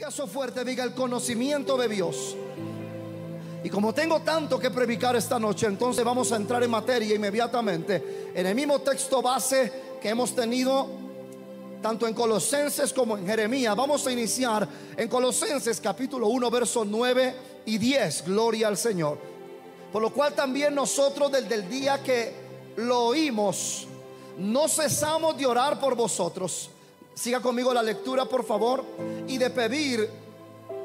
Diga eso fuerte, diga el conocimiento de Dios. Y como tengo tanto que predicar esta noche, entonces vamos a entrar en materia inmediatamente. En el mismo texto base que hemos tenido tanto en Colosenses como en Jeremías, vamos a iniciar en Colosenses capítulo 1 versos 9 y 10. Gloria al Señor. Por lo cual también nosotros desde el día que lo oímos no cesamos de orar por vosotros. Siga conmigo la lectura, por favor. Y de pedir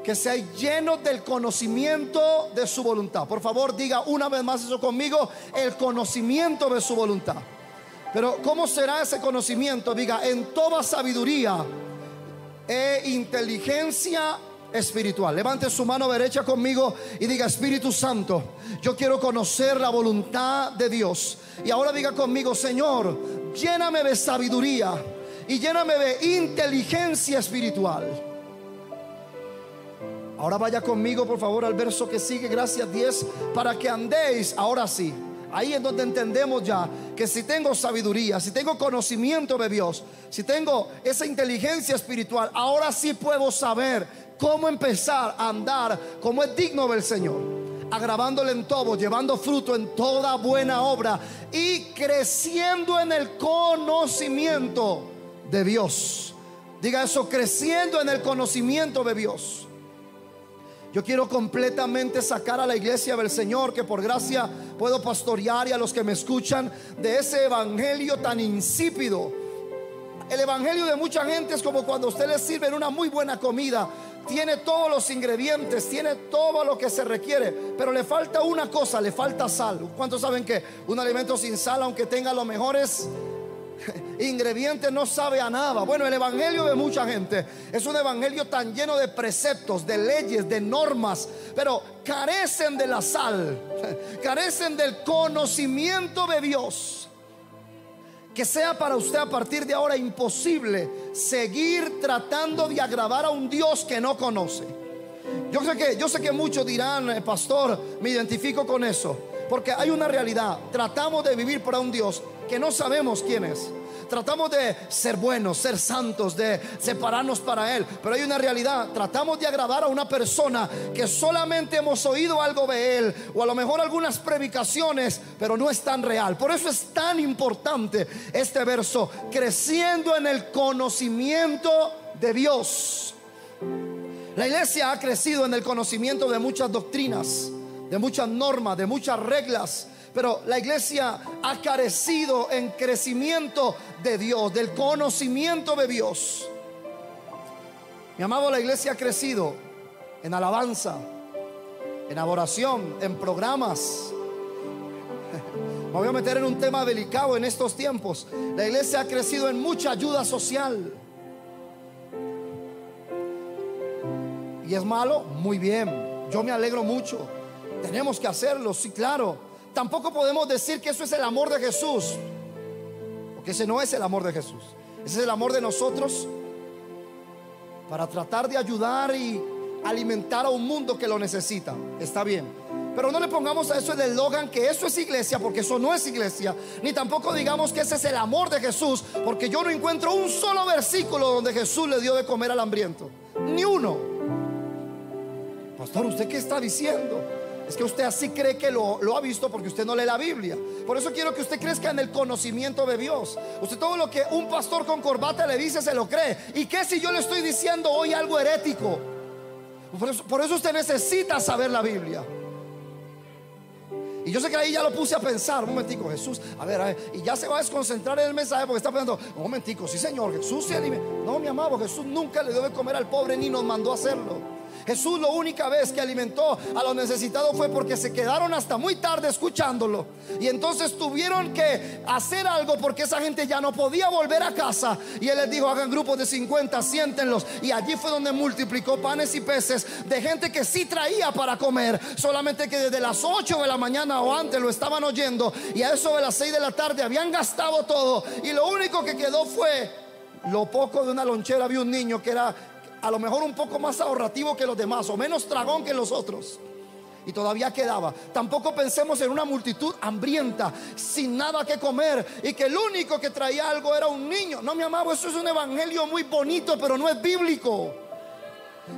que seáis llenos del conocimiento de su voluntad. Por favor, diga una vez más eso conmigo: el conocimiento de su voluntad. Pero ¿cómo será ese conocimiento? Diga: en toda sabiduría e inteligencia espiritual. Levante su mano derecha conmigo y diga: Espíritu Santo, yo quiero conocer la voluntad de Dios. Y ahora diga conmigo: Señor, lléname de sabiduría y lléname de inteligencia espiritual. Ahora vaya conmigo por favor al verso que sigue, gracias, 10. Para que andéis, ahora sí, ahí es donde entendemos ya que si tengo sabiduría, si tengo conocimiento de Dios, si tengo esa inteligencia espiritual, ahora sí puedo saber cómo empezar a andar como es digno del Señor, agravándole en todo, llevando fruto en toda buena obra y creciendo en el conocimiento de Dios. Diga eso: creciendo en el conocimiento de Dios. Yo quiero completamente sacar a la iglesia del Señor, que por gracia puedo pastorear, y a los que me escuchan, de ese evangelio tan insípido. El evangelio de mucha gente es como cuando usted le sirve una muy buena comida. Tiene todos los ingredientes, tiene todo lo que se requiere, pero le falta una cosa: le falta sal. ¿Cuántos saben que un alimento sin sal, aunque tenga los mejores ingredientes, no sabe a nada? Bueno, el evangelio de mucha gente es un evangelio tan lleno de preceptos, de leyes, de normas, pero carecen de la sal, carecen del conocimiento de Dios. Que sea para usted a partir de ahora imposible seguir tratando de agradar a un Dios que no conoce. Yo sé que muchos dirán: pastor, me identifico con eso, porque hay una realidad. Tratamos de vivir para un Dios que no sabemos quién es. Tratamos de ser buenos, ser santos, de separarnos para Él, pero hay una realidad. Tratamos de agradar a una persona que solamente hemos oído algo de Él, o a lo mejor algunas predicaciones, pero no es tan real. Por eso es tan importante este verso: creciendo en el conocimiento de Dios. La iglesia ha crecido en el conocimiento de muchas doctrinas, de muchas normas, de muchas reglas, pero la iglesia ha carecido en crecimiento de Dios, del conocimiento de Dios. Mi amado, la iglesia ha crecido en alabanza, en adoración, en programas. Me voy a meter en un tema delicado en estos tiempos. La iglesia ha crecido en mucha ayuda social. ¿Y es malo? Muy bien, yo me alegro mucho. Tenemos que hacerlo, sí, claro. Tampoco podemos decir que eso es el amor de Jesús, porque ese no es el amor de Jesús. Ese es el amor de nosotros para tratar de ayudar y alimentar a un mundo que lo necesita. Está bien, pero no le pongamos a eso el eslogan que eso es iglesia, porque eso no es iglesia. Ni tampoco digamos que ese es el amor de Jesús, porque yo no encuentro un solo versículo donde Jesús le dio de comer al hambriento. Ni uno. Pastor, ¿usted qué está diciendo? Es que usted así cree que lo ha visto porque usted no lee la Biblia. Por eso quiero que usted crezca en el conocimiento de Dios. Usted todo lo que un pastor con corbata le dice se lo cree. ¿Y qué si yo le estoy diciendo hoy algo herético? Por eso usted necesita saber la Biblia. Y yo sé que ahí ya lo puse a pensar. Un momentico, Jesús, a ver, y ya se va a desconcentrar en el mensaje porque está pensando: un momentico, sí Señor, Jesús se alimenta. No, mi amado, Jesús nunca le dio de comer al pobre ni nos mandó a hacerlo. Jesús la única vez que alimentó a los necesitados fue porque se quedaron hasta muy tarde escuchándolo, y entonces tuvieron que hacer algo porque esa gente ya no podía volver a casa. Y Él les dijo: hagan grupos de 50, siéntenlos. Y allí fue donde multiplicó panes y peces de gente que sí traía para comer, solamente que desde las 8 de la mañana o antes lo estaban oyendo, y a eso de las 6 de la tarde habían gastado todo, y lo único que quedó fue lo poco de una lonchera. Había un niño que era a lo mejor un poco más ahorrativo que los demás, o menos tragón que los otros, y todavía quedaba. Tampoco pensemos en una multitud hambrienta, sin nada que comer, y que el único que traía algo era un niño. No, mi amado, eso es un evangelio muy bonito, pero no es bíblico.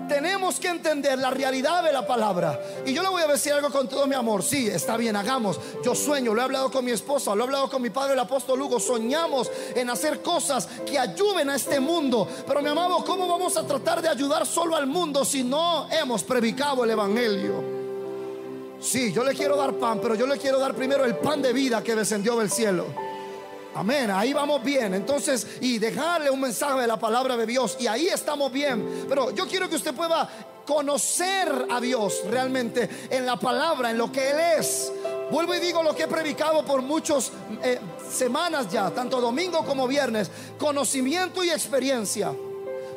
Tenemos que entender la realidad de la palabra. Y yo le voy a decir algo con todo mi amor. Sí, está bien, hagamos. Yo sueño, lo he hablado con mi esposa, lo he hablado con mi padre, el apóstol Hugo. Soñamos en hacer cosas que ayuden a este mundo. Pero mi amado, ¿cómo vamos a tratar de ayudar solo al mundo si no hemos predicado el evangelio? Sí, yo le quiero dar pan, pero yo le quiero dar primero el pan de vida que descendió del cielo. Amén, ahí vamos bien. Entonces, y dejarle un mensaje de la palabra de Dios, y ahí estamos bien. Pero yo quiero que usted pueda conocer a Dios realmente en la palabra, en lo que Él es. Vuelvo y digo lo que he predicado por muchas semanas ya, tanto domingo como viernes: conocimiento y experiencia.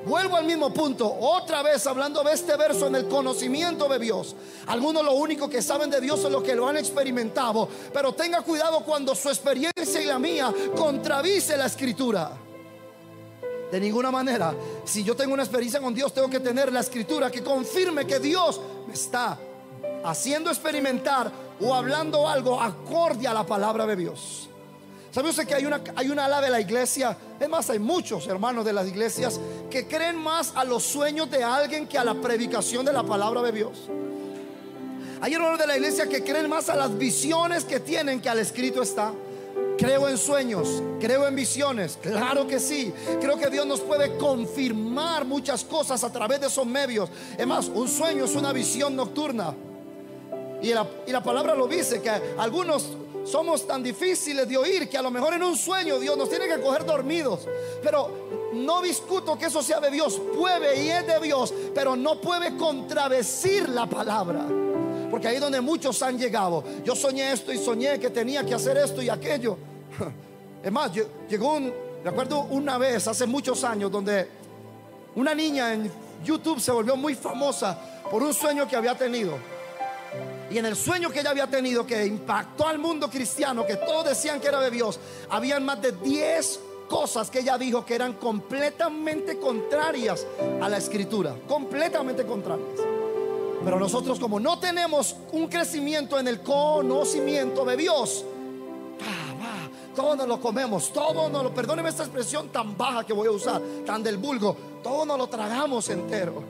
Vuelvo al mismo punto, otra vez hablando de este verso en el conocimiento de Dios. Algunos lo único que saben de Dios es lo que lo han experimentado, pero tenga cuidado cuando su experiencia y la mía contradice la escritura. De ninguna manera. Si yo tengo una experiencia con Dios, tengo que tener la escritura que confirme que Dios me está haciendo experimentar o hablando algo acorde a la palabra de Dios. ¿Sabe usted que hay una ala de la iglesia? Es más, hay muchos hermanos de las iglesias que creen más a los sueños de alguien que a la predicación de la palabra de Dios. Hay hermanos de la iglesia que creen más a las visiones que tienen que al escrito está. Creo en sueños, creo en visiones, claro que sí. Creo que Dios nos puede confirmar muchas cosas a través de esos medios. Es más, un sueño es una visión nocturna. Y la palabra lo dice, que algunos somos tan difíciles de oír que a lo mejor en un sueño Dios nos tiene que coger dormidos. Pero no discuto que eso sea de Dios. Puede y es de Dios, pero no puede contradecir la palabra. Porque ahí es donde muchos han llegado. Yo soñé esto y soñé que tenía que hacer esto y aquello. Es más, recuerdo una vez hace muchos años donde una niña en YouTube se volvió muy famosa por un sueño que había tenido. Y en el sueño que ella había tenido, que impactó al mundo cristiano, que todos decían que era de Dios, habían más de 10 cosas que ella dijo que eran completamente contrarias a la escritura. Completamente contrarias. Pero nosotros, como no tenemos un crecimiento en el conocimiento de Dios, todo nos lo comemos, todo nos lo, perdóneme esta expresión tan baja que voy a usar, tan del vulgo, todo nos lo tragamos entero.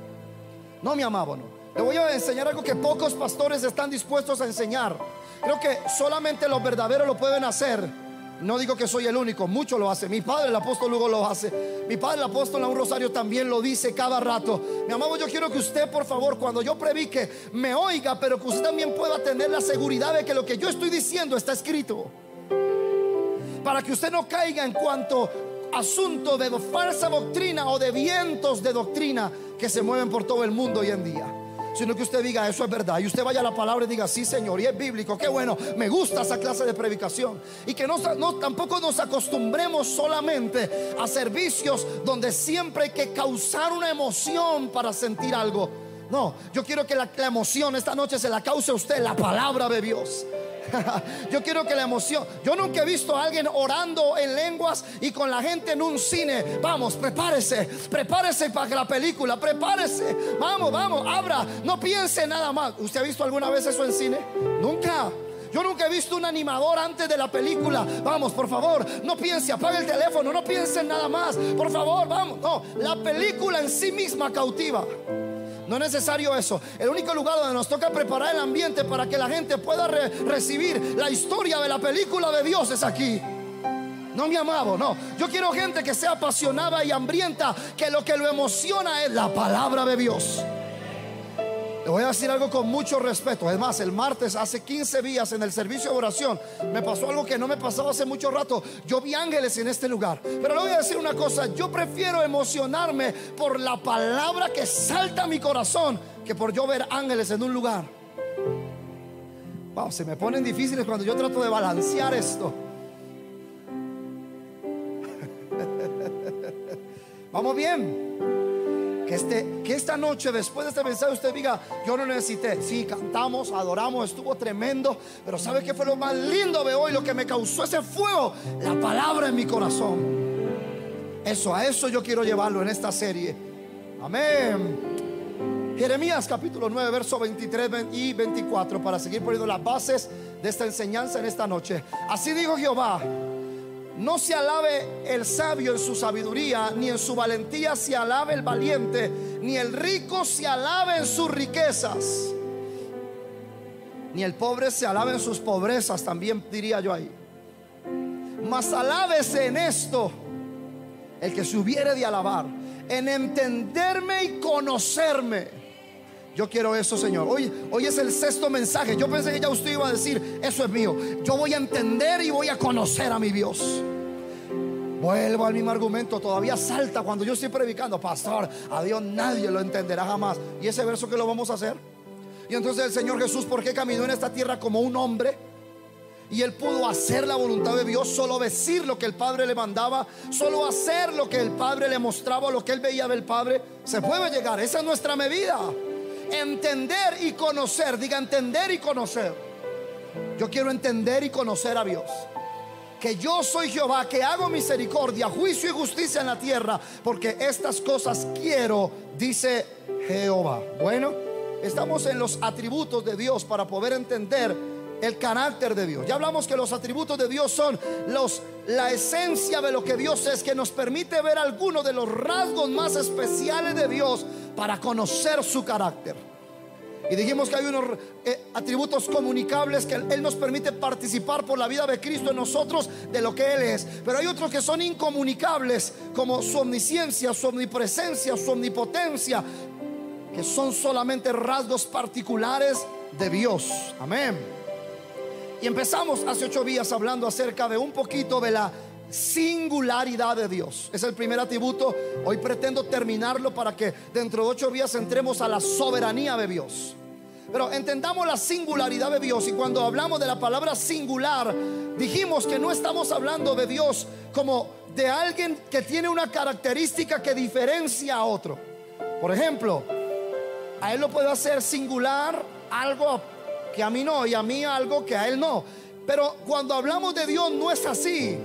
No, mi amado, no. Le voy a enseñar algo que pocos pastores están dispuestos a enseñar. Creo que solamente los verdaderos lo pueden hacer. No digo que soy el único, muchos lo hacen. Mi padre, el apóstol Hugo, lo hace. Mi padre, el apóstol Aún Rosario, también lo dice cada rato. Mi amado, yo quiero que usted, por favor, cuando yo predique, me oiga, pero que usted también pueda tener la seguridad de que lo que yo estoy diciendo está escrito, para que usted no caiga en cuanto asunto de falsa doctrina o de vientos de doctrina que se mueven por todo el mundo hoy en día, sino que usted diga: eso es verdad. Y usted vaya a la palabra y diga: sí, Señor, y es bíblico, qué bueno, me gusta esa clase de predicación. Y que tampoco nos acostumbremos solamente a servicios donde siempre hay que causar una emoción para sentir algo. No, yo quiero que la emoción esta noche se la cause a usted la palabra de Dios. Yo quiero que la emoción. Yo nunca he visto a alguien orando en lenguas y con la gente en un cine. Vamos, prepárese para la película, prepárese. Vamos, abra, no piense nada más. ¿Usted ha visto alguna vez eso en cine? Nunca. Yo nunca he visto un animador antes de la película. Vamos, por favor, no piense, apague el teléfono, no piense en nada más, por favor, vamos. No, la película en sí misma cautiva. No es necesario eso. El único lugar donde nos toca preparar el ambiente para que la gente pueda recibir la historia de la película de Dios es aquí. No, mi amado, no. Yo quiero gente que sea apasionada y hambrienta, que lo emociona es la palabra de Dios. Le voy a decir algo con mucho respeto. Es más, el martes, hace 15 días, en el servicio de oración, me pasó algo que no me pasaba hace mucho rato. Yo vi ángeles en este lugar. Pero le voy a decir una cosa: yo prefiero emocionarme por la palabra que salta a mi corazón que por yo ver ángeles en un lugar. Wow, se me ponen difíciles cuando yo trato de balancear esto. Vamos bien. Que esta noche, después de este mensaje, usted diga: yo no necesité. Sí, cantamos, adoramos, estuvo tremendo, pero ¿sabe qué fue lo más lindo de hoy? Lo que me causó ese fuego, la palabra en mi corazón. A eso yo quiero llevarlo en esta serie. Amén. Jeremías capítulo 9, verso 23 y 24, para seguir poniendo las bases de esta enseñanza en esta noche. Así dijo Jehová: no se alabe el sabio en su sabiduría, ni en su valentía se alabe el valiente. ni el rico se alabe en sus riquezas, ni el pobre se alabe en sus pobrezas, también diría yo ahí. Mas alábese en esto el que se hubiere de alabar, en entenderme y conocerme. Yo quiero eso, Señor. Hoy es el sexto mensaje. Yo pensé que ya usted iba a decir: eso es mío. Yo voy a entender y voy a conocer a mi Dios. Vuelvo al mismo argumento. Todavía salta cuando yo estoy predicando: pastor, a Dios nadie lo entenderá jamás. ¿Y ese verso qué lo vamos a hacer? Y entonces el Señor Jesús, ¿por qué caminó en esta tierra como un hombre? Y Él pudo hacer la voluntad de Dios, solo decir lo que el Padre le mandaba, solo hacer lo que el Padre le mostraba, lo que Él veía del Padre. Se puede llegar, esa es nuestra medida. Entender y conocer. Diga: entender y conocer. Yo quiero entender y conocer a Dios. Que yo soy Jehová, que hago misericordia, juicio y justicia en la tierra, porque estas cosas quiero, dice Jehová. Bueno, estamos en los atributos de Dios para poder entender el carácter de Dios. Ya hablamos que los atributos de Dios son la esencia de lo que Dios es, que nos permite ver algunos de los rasgos más especiales de Dios para conocer su carácter. Y dijimos que hay unos atributos comunicables que Él nos permite participar por la vida de Cristo en nosotros de lo que Él es. Pero hay otros que son incomunicables, como su omnisciencia, su omnipresencia, su omnipotencia, que son solamente rasgos particulares de Dios. Amén. Y empezamos hace 8 días hablando acerca de un poquito de la singularidad de Dios. Es el primer atributo. Hoy pretendo terminarlo para que dentro de 8 días entremos a la soberanía de Dios. Pero entendamos la singularidad de Dios. Y cuando hablamos de la palabra singular, dijimos que no estamos hablando de Dios como de alguien que tiene una característica que diferencia a otro. Por ejemplo, a Él lo puedo hacer singular algo que a mí no, y a mí algo que a Él no. Pero cuando hablamos de Dios no es así.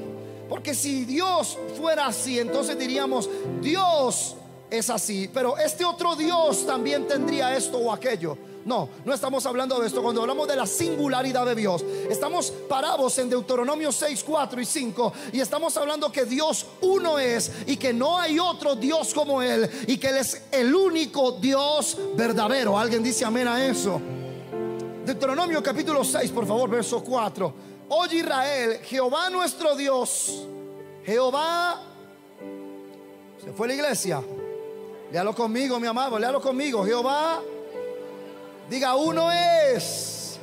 Porque si Dios fuera así, entonces diríamos: Dios es así, pero este otro Dios también tendría esto o aquello. No, no estamos hablando de esto. Cuando hablamos de la singularidad de Dios, estamos parados en Deuteronomio 6, 4 y 5, y estamos hablando que Dios uno es, y que no hay otro Dios como Él, y que Él es el único Dios verdadero. ¿Alguien dice amén a eso? Deuteronomio capítulo 6, por favor, verso 4. Oye Israel, Jehová nuestro Dios, Jehová. Se fue la iglesia. Léalo conmigo, mi amado, léalo conmigo. Jehová. Diga: uno es.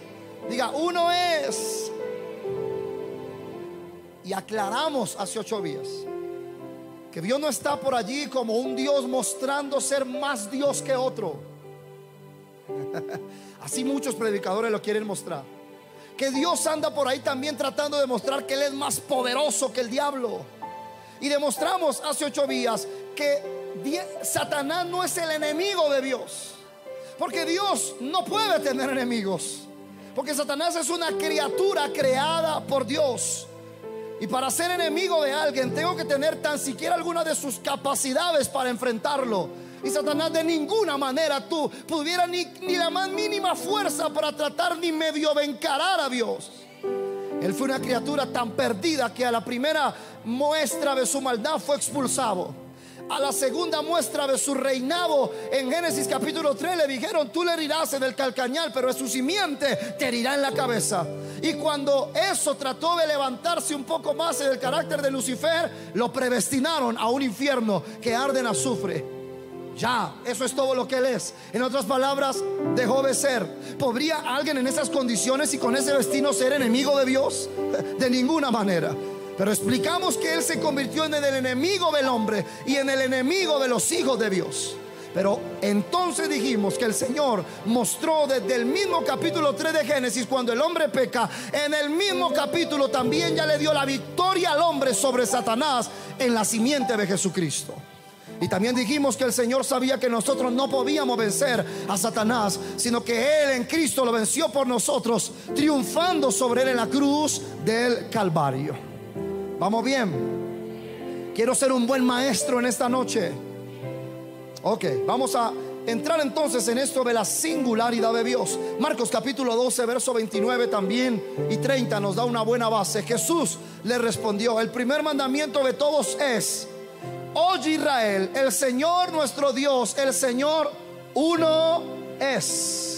Diga: uno es. Y aclaramos hace 8 días que Dios no está por allí como un Dios mostrando ser más Dios que otro. Así muchos predicadores lo quieren mostrar. Que Dios anda por ahí también tratando de mostrar que Él es más poderoso que el diablo. Y demostramos hace 8 días que Satanás no es el enemigo de Dios, porque Dios no puede tener enemigos, porque Satanás es una criatura creada por Dios. Y para ser enemigo de alguien tengo que tener tan siquiera alguna de sus capacidades para enfrentarlo. Y Satanás de ninguna manera pudiera ni la más mínima fuerza para tratar ni medio de encarar a Dios. Él fue una criatura tan perdida que a la primera muestra de su maldad fue expulsado. A la segunda muestra de su reinado, en Génesis capítulo 3 le dijeron: tú le herirás en el calcañal, pero en su simiente te herirá en la cabeza. Y cuando eso trató de levantarse un poco más en el carácter de Lucifer, lo predestinaron a un infierno que arde en azufre. Ya, eso es todo lo que Él es. En otras palabras, dejó de ser. ¿Podría alguien en esas condiciones y con ese destino ser enemigo de Dios? De ninguna manera. Pero explicamos que Él se convirtió en el enemigo del hombre y en el enemigo de los hijos de Dios. Pero entonces dijimos que el Señor mostró desde el mismo capítulo 3 de Génesis, cuando el hombre peca, en el mismo capítulo también ya le dio la victoria al hombre sobre Satanás en la simiente de Jesucristo. Y también dijimos que el Señor sabía que nosotros no podíamos vencer a Satanás, sino que Él en Cristo lo venció por nosotros, triunfando sobre Él en la cruz del Calvario. ¿Vamos bien? Quiero ser un buen maestro en esta noche. Ok, vamos a entrar entonces en esto de la singularidad de Dios. Marcos capítulo 12, verso 29 también y 30 nos da una buena base. Jesús le respondió: el primer mandamiento de todos es: Oye Israel, el Señor nuestro Dios, el Señor uno es.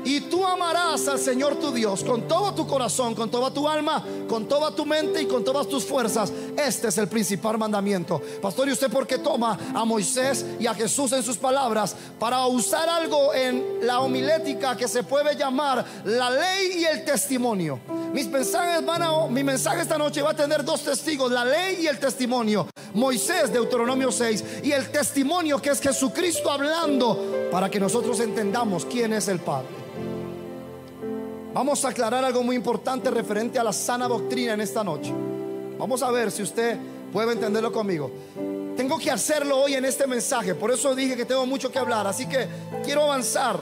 Y tú amarás al Señor tu Dios con todo tu corazón, con toda tu alma, con toda tu mente y con todas tus fuerzas. Este es el principal mandamiento. Pastor, ¿y usted por qué toma a Moisés y a Jesús en sus palabras para usar algo en la homilética que se puede llamar la ley y el testimonio? Mi mensaje esta noche va a tener dos testigos: la ley y el testimonio. Moisés, Deuteronomio 6, y el testimonio, que es Jesucristo hablando, para que nosotros entendamos quién es el Padre. Vamos a aclarar algo muy importante referente a la sana doctrina en esta noche. Vamos a ver si usted puede entenderlo conmigo. Tengo que hacerlo hoy en este mensaje, por eso dije que tengo mucho que hablar, así que quiero avanzar.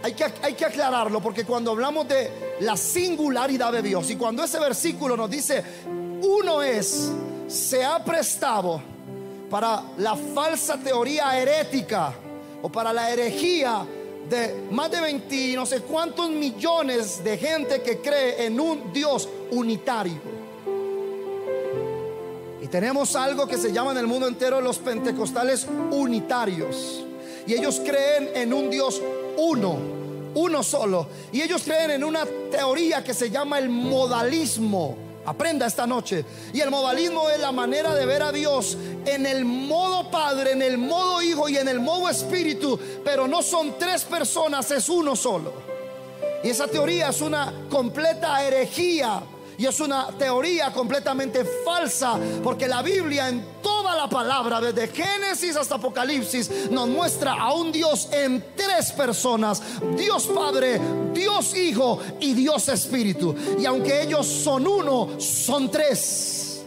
Hay que aclararlo, porque cuando hablamos de la singularidad de Dios, y cuando ese versículo nos dice uno es, se ha prestado para la falsa teoría herética o para la herejía de más de 20 no sé cuántos millones de gente que cree en un Dios unitario. Y tenemos algo que se llama en el mundo entero los pentecostales unitarios, y ellos creen en un Dios uno solo, y ellos creen en una teoría que se llama el modalismo. Aprenda esta noche. Y el modalismo es la manera de ver a Dios en el modo Padre, en el modo Hijo y en el modo Espíritu, pero no son tres personas, es uno solo. Y esa teoría es una completa herejía, y es una teoría completamente falsa, porque la Biblia en toda la palabra, desde Génesis hasta Apocalipsis, nos muestra a un Dios en tres personas: Dios Padre, Dios Hijo y Dios Espíritu. Y aunque ellos son uno, son tres.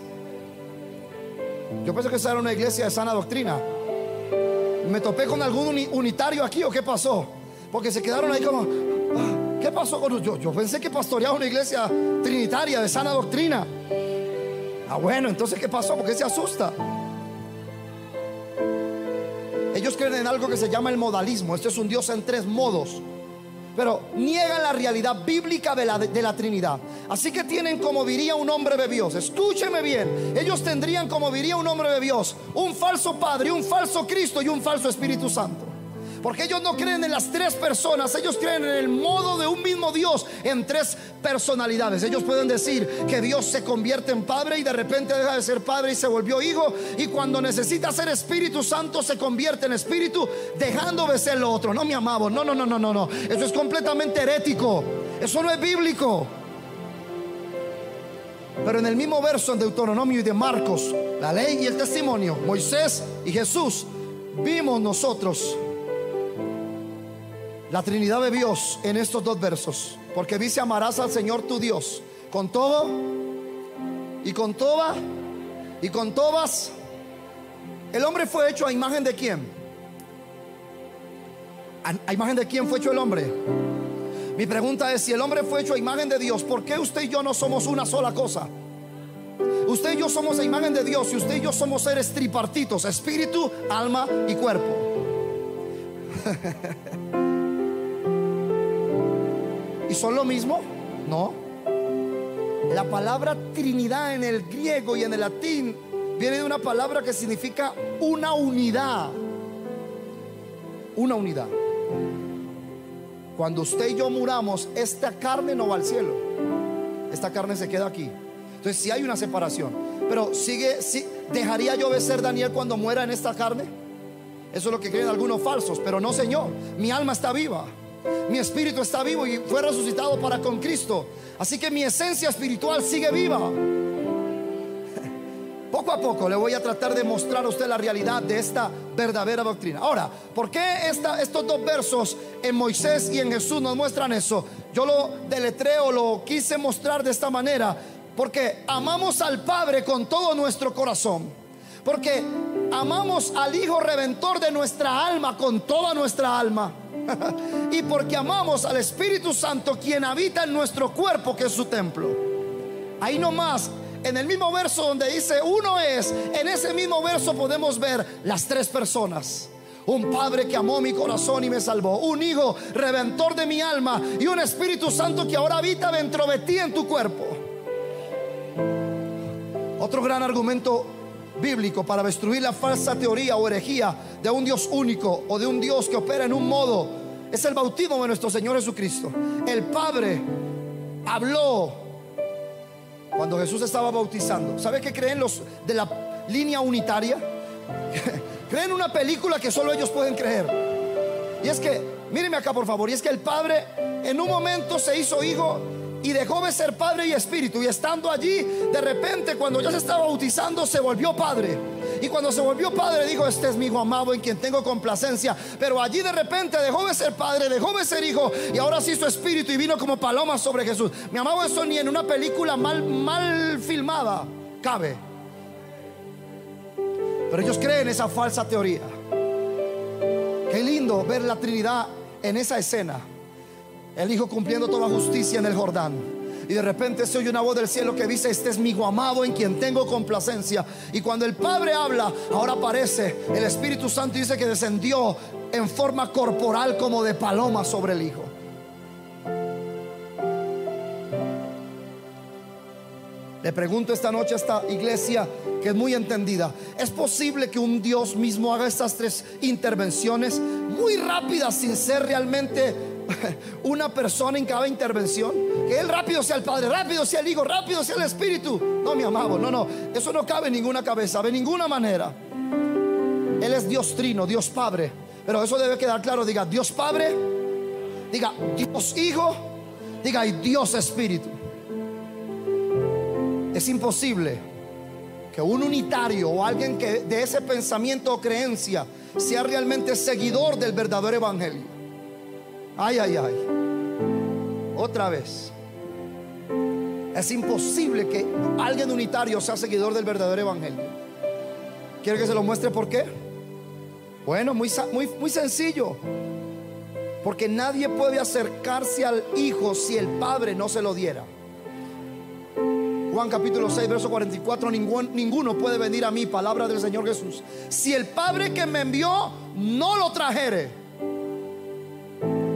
Yo pensé que esa era una iglesia de sana doctrina. ¿Me topé con algún unitario aquí o qué pasó? Porque se quedaron ahí como ¿qué pasó con yo pensé que pastoreaba una iglesia trinitaria de sana doctrina. Bueno, entonces ¿qué pasó? ¿Por qué se asusta? Ellos creen en algo que se llama el modalismo. Este es un Dios en tres modos, pero niegan la realidad bíblica de la Trinidad. Así que tienen, como diría un hombre de Dios, escúcheme bien, ellos tendrían, como diría un hombre de Dios, un falso Padre, un falso Cristo y un falso Espíritu Santo. Porque ellos no creen en las tres personas, ellos creen en el modo de un mismo Dios en tres personalidades. Ellos pueden decir que Dios se convierte en Padre y de repente deja de ser Padre y se volvió Hijo, y cuando necesita ser Espíritu Santo se convierte en Espíritu, dejando de ser lo otro. No, mi amado, no. Eso es completamente herético, eso no es bíblico. Pero en el mismo verso en Deuteronomio y de Marcos, la ley y el testimonio, Moisés y Jesús, vimos nosotros la Trinidad de Dios en estos dos versos. Porque dice: amarás al Señor tu Dios con todo y con toda y con todas. El hombre fue hecho a imagen de quién? ¿A imagen de quién fue hecho el hombre? Mi pregunta es: si el hombre fue hecho a imagen de Dios, ¿por qué usted y yo no somos una sola cosa? Usted y yo somos a imagen de Dios, y usted y yo somos seres tripartitos: espíritu, alma y cuerpo. ¿Y son lo mismo? No. La palabra Trinidad en el griego y en el latín viene de una palabra que significa una unidad. Una unidad. Cuando usted y yo muramos, esta carne no va al cielo, esta carne se queda aquí. Entonces sí hay una separación. Pero ¿dejaría yo de ser Daniel cuando muera en esta carne? Eso es lo que creen algunos falsos. Pero no, Señor, mi alma está viva, mi espíritu está vivo y fue resucitado para con Cristo. Así que mi esencia espiritual sigue viva. Poco a poco le voy a tratar de mostrar a usted la realidad de esta verdadera doctrina. Ahora, ¿por qué estos dos versos en Moisés y en Jesús nos muestran eso? Yo lo deletreo, lo quise mostrar de esta manera porque amamos al Padre con todo nuestro corazón, porque amamos al Hijo Redentor de nuestra alma con toda nuestra alma, y porque amamos al Espíritu Santo, quien habita en nuestro cuerpo, que es su templo. Ahí nomás, en el mismo verso donde dice uno es, en ese mismo verso podemos ver las tres personas: un Padre que amó mi corazón y me salvó, un Hijo redentor de mi alma, y un Espíritu Santo que ahora habita dentro de ti en tu cuerpo. Otro gran argumento bíblico para destruir la falsa teoría o herejía de un Dios único o de un Dios que opera en un modo es el bautismo de nuestro Señor Jesucristo. El Padre habló cuando Jesús estaba bautizando. ¿Sabe qué creen los de la línea unitaria? Creen una película que solo ellos pueden creer. Y es que, mírenme acá por favor, y es que el Padre en un momento se hizo hijo y dejó de ser Padre y Espíritu, y estando allí, de repente cuando ya se estaba bautizando, se volvió Padre. Y cuando se volvió Padre dijo: este es mi Hijo amado en quien tengo complacencia. Pero allí de repente dejó de ser Padre, dejó de ser Hijo, y ahora se hizo Espíritu y vino como paloma sobre Jesús. Mi amado, eso ni en una película mal filmada cabe. Pero ellos creen esa falsa teoría. Qué lindo ver la Trinidad en esa escena, el Hijo cumpliendo toda justicia en el Jordán, y de repente se oye una voz del cielo que dice: este es mi Hijo amado en quien tengo complacencia. Y cuando el Padre habla, ahora aparece el Espíritu Santo y dice que descendió en forma corporal como de paloma sobre el Hijo. Le pregunto esta noche a esta iglesia que es muy entendida: ¿es posible que un Dios mismo haga estas tres intervenciones muy rápidas sin ser realmente una persona en cada intervención? Que Él rápido sea el Padre, rápido sea el Hijo, rápido sea el Espíritu. No, mi amado, no, eso no cabe en ninguna cabeza, de ninguna manera. Él es Dios Trino, Dios Padre. Pero eso debe quedar claro. Diga Dios Padre, diga Dios Hijo, diga y Dios Espíritu. Es imposible que un unitario o alguien que de ese pensamiento o creencia sea realmente seguidor del verdadero evangelio. Ay, ay, ay. Otra vez. Es imposible que alguien unitario sea seguidor del verdadero evangelio. ¿Quiere que se lo muestre por qué? Bueno, muy sencillo. Porque nadie puede acercarse al Hijo si el Padre no se lo diera. Juan capítulo 6 verso 44: ninguno puede venir a mí, palabra del Señor Jesús, si el Padre que me envió no lo trajere,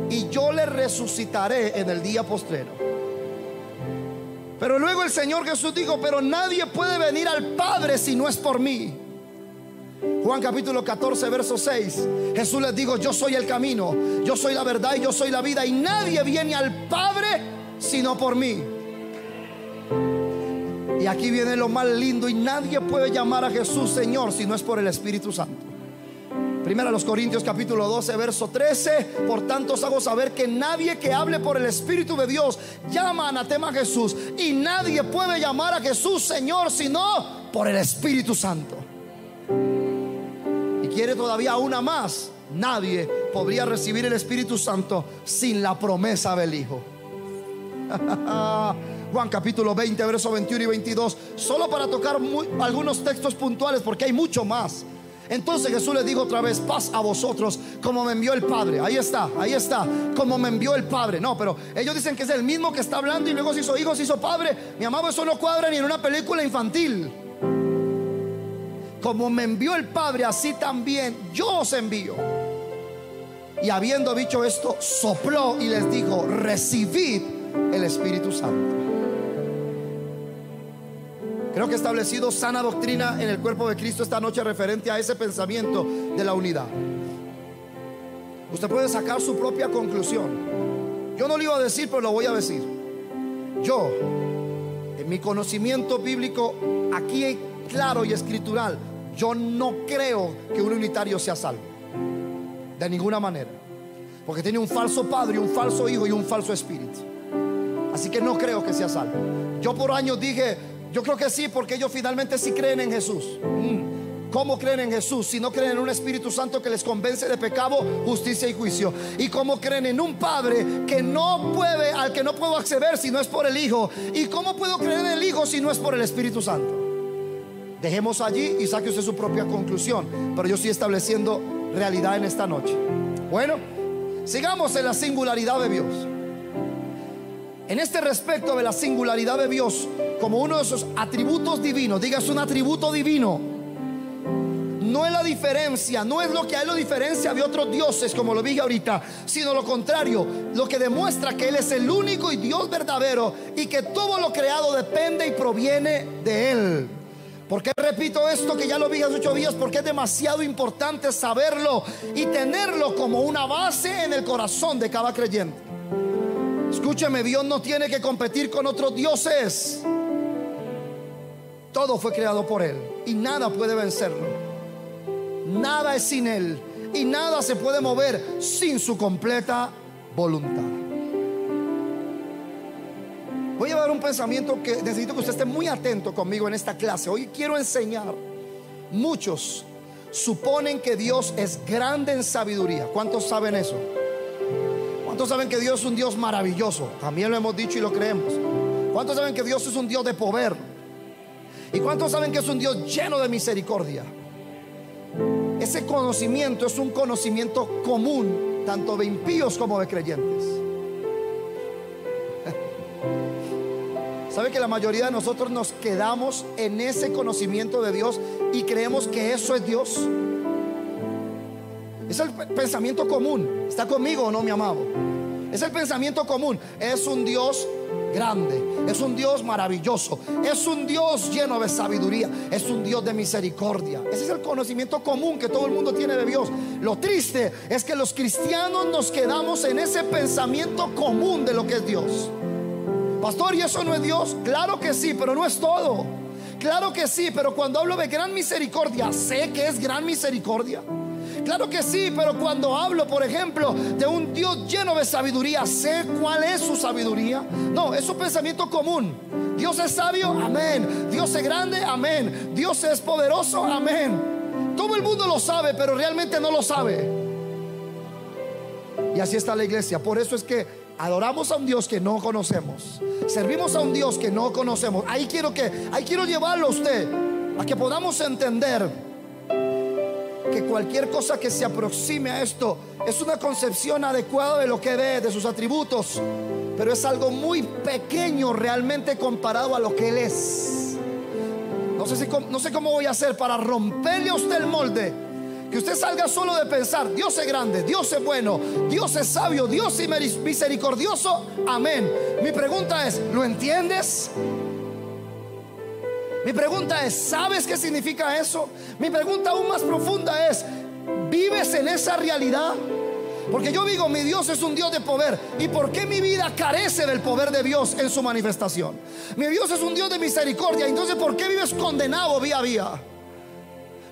y yo le resucitaré en el día postrero. Pero luego el Señor Jesús dijo: pero nadie puede venir al Padre si no es por mí. Juan capítulo 14 verso 6, Jesús les dijo: yo soy el camino, yo soy la verdad y yo soy la vida, y nadie viene al Padre sino por mí. Y aquí viene lo más lindo: y nadie puede llamar a Jesús Señor si no es por el Espíritu Santo. Primera a los Corintios capítulo 12 verso 13: por tanto os hago saber que nadie que hable por el Espíritu de Dios llama anatema a Jesús, y nadie puede llamar a Jesús Señor sino por el Espíritu Santo. Y quiere todavía una más: nadie podría recibir el Espíritu Santo sin la promesa del Hijo. Juan capítulo 20 verso 21 y 22, solo para tocar algunos textos puntuales, porque hay mucho más. Entonces Jesús les dijo otra vez: paz a vosotros, como me envió el Padre. Ahí está, como me envió el Padre. No, pero ellos dicen que es el mismo que está hablando y luego se hizo hijo, se hizo padre. Mi amado, eso no cuadra ni en una película infantil. Como me envió el Padre, así también yo os envío. Y habiendo dicho esto, sopló y les dijo: recibid el Espíritu Santo. Creo que he establecido sana doctrina en el cuerpo de Cristo esta noche referente a ese pensamiento de la unidad. Usted puede sacar su propia conclusión. Yo no lo iba a decir, pero lo voy a decir. Yo, en mi conocimiento bíblico aquí claro y escritural, yo no creo que un unitario sea salvo, de ninguna manera, porque tiene un falso padre, un falso hijo y un falso espíritu. Así que no creo que sea salvo. Yo por años dije: yo creo que sí, porque ellos finalmente sí creen en Jesús. ¿Cómo creen en Jesús si no creen en un Espíritu Santo que les convence de pecado, justicia y juicio? ¿Y cómo creen en un Padre que no puede, al que no puedo acceder si no es por el Hijo? ¿Y cómo puedo creer en el Hijo si no es por el Espíritu Santo? Dejemos allí y saque usted su propia conclusión, pero yo estoy estableciendo realidad en esta noche. Bueno, sigamos en la singularidad de Dios. En este respecto de la singularidad de Dios como uno de sus atributos divinos, diga, es un atributo divino. No es la diferencia, no es lo que a él lo diferencia de otros dioses, como lo dije ahorita, sino lo contrario, lo que demuestra que él es el único y Dios verdadero, y que todo lo creado depende y proviene de él. ¿Por qué repito esto que ya lo vi hace 8 días? Porque es demasiado importante saberlo y tenerlo como una base en el corazón de cada creyente. Escúcheme, Dios no tiene que competir con otros dioses. Todo fue creado por Él y nada puede vencerlo. Nada es sin Él y nada se puede mover sin su completa voluntad. Voy a dar un pensamiento que necesito que usted esté muy atento conmigo en esta clase. Hoy quiero enseñar. Muchos suponen que Dios es grande en sabiduría. ¿Cuántos saben eso? ¿Cuántos saben que Dios es un Dios maravilloso? También lo hemos dicho y lo creemos. ¿Cuántos saben que Dios es un Dios de poder? ¿Y cuántos saben que es un Dios lleno de misericordia? Ese conocimiento es un conocimiento común, tanto de impíos como de creyentes. ¿Sabe que la mayoría de nosotros nos quedamos en ese conocimiento de Dios y creemos que eso es Dios? Es el pensamiento común. ¿Está conmigo o no, mi amado? Es el pensamiento común. Es un Dios grande, es un Dios maravilloso, es un Dios lleno de sabiduría, es un Dios de misericordia. Ese es el conocimiento común que todo el mundo tiene de Dios. Lo triste es que los cristianos nos quedamos en ese pensamiento común de lo que es Dios. Pastor, ¿y eso no es Dios? Claro que sí, pero no es todo. Claro que sí, pero cuando hablo de gran misericordia, sé que es gran misericordia. Claro que sí, pero cuando hablo, por ejemplo, de un Dios lleno de sabiduría, sé cuál es su sabiduría. No, es un pensamiento común. Dios es sabio, amén. Dios es grande, amén. Dios es poderoso, amén. Todo el mundo lo sabe, pero realmente no lo sabe. Y así está la iglesia. Por eso es que adoramos a un Dios que no conocemos, servimos a un Dios que no conocemos. Ahí quiero llevarlo a usted a que podamos entender que cualquier cosa que se aproxime a esto es una concepción adecuada de lo que ve, de sus atributos, pero es algo muy pequeño realmente comparado a lo que Él es. No sé cómo voy a hacer para romperle a usted el molde, que usted salga solo de pensar: Dios es grande, Dios es bueno, Dios es sabio, Dios es misericordioso, amén. Mi pregunta es: ¿lo entiendes? Mi pregunta es: ¿sabes qué significa eso? Mi pregunta aún más profunda es: ¿vives en esa realidad? Porque yo digo, mi Dios es un Dios de poder. ¿Y por qué mi vida carece del poder de Dios en su manifestación? Mi Dios es un Dios de misericordia. Entonces, ¿por qué vives condenado día a día?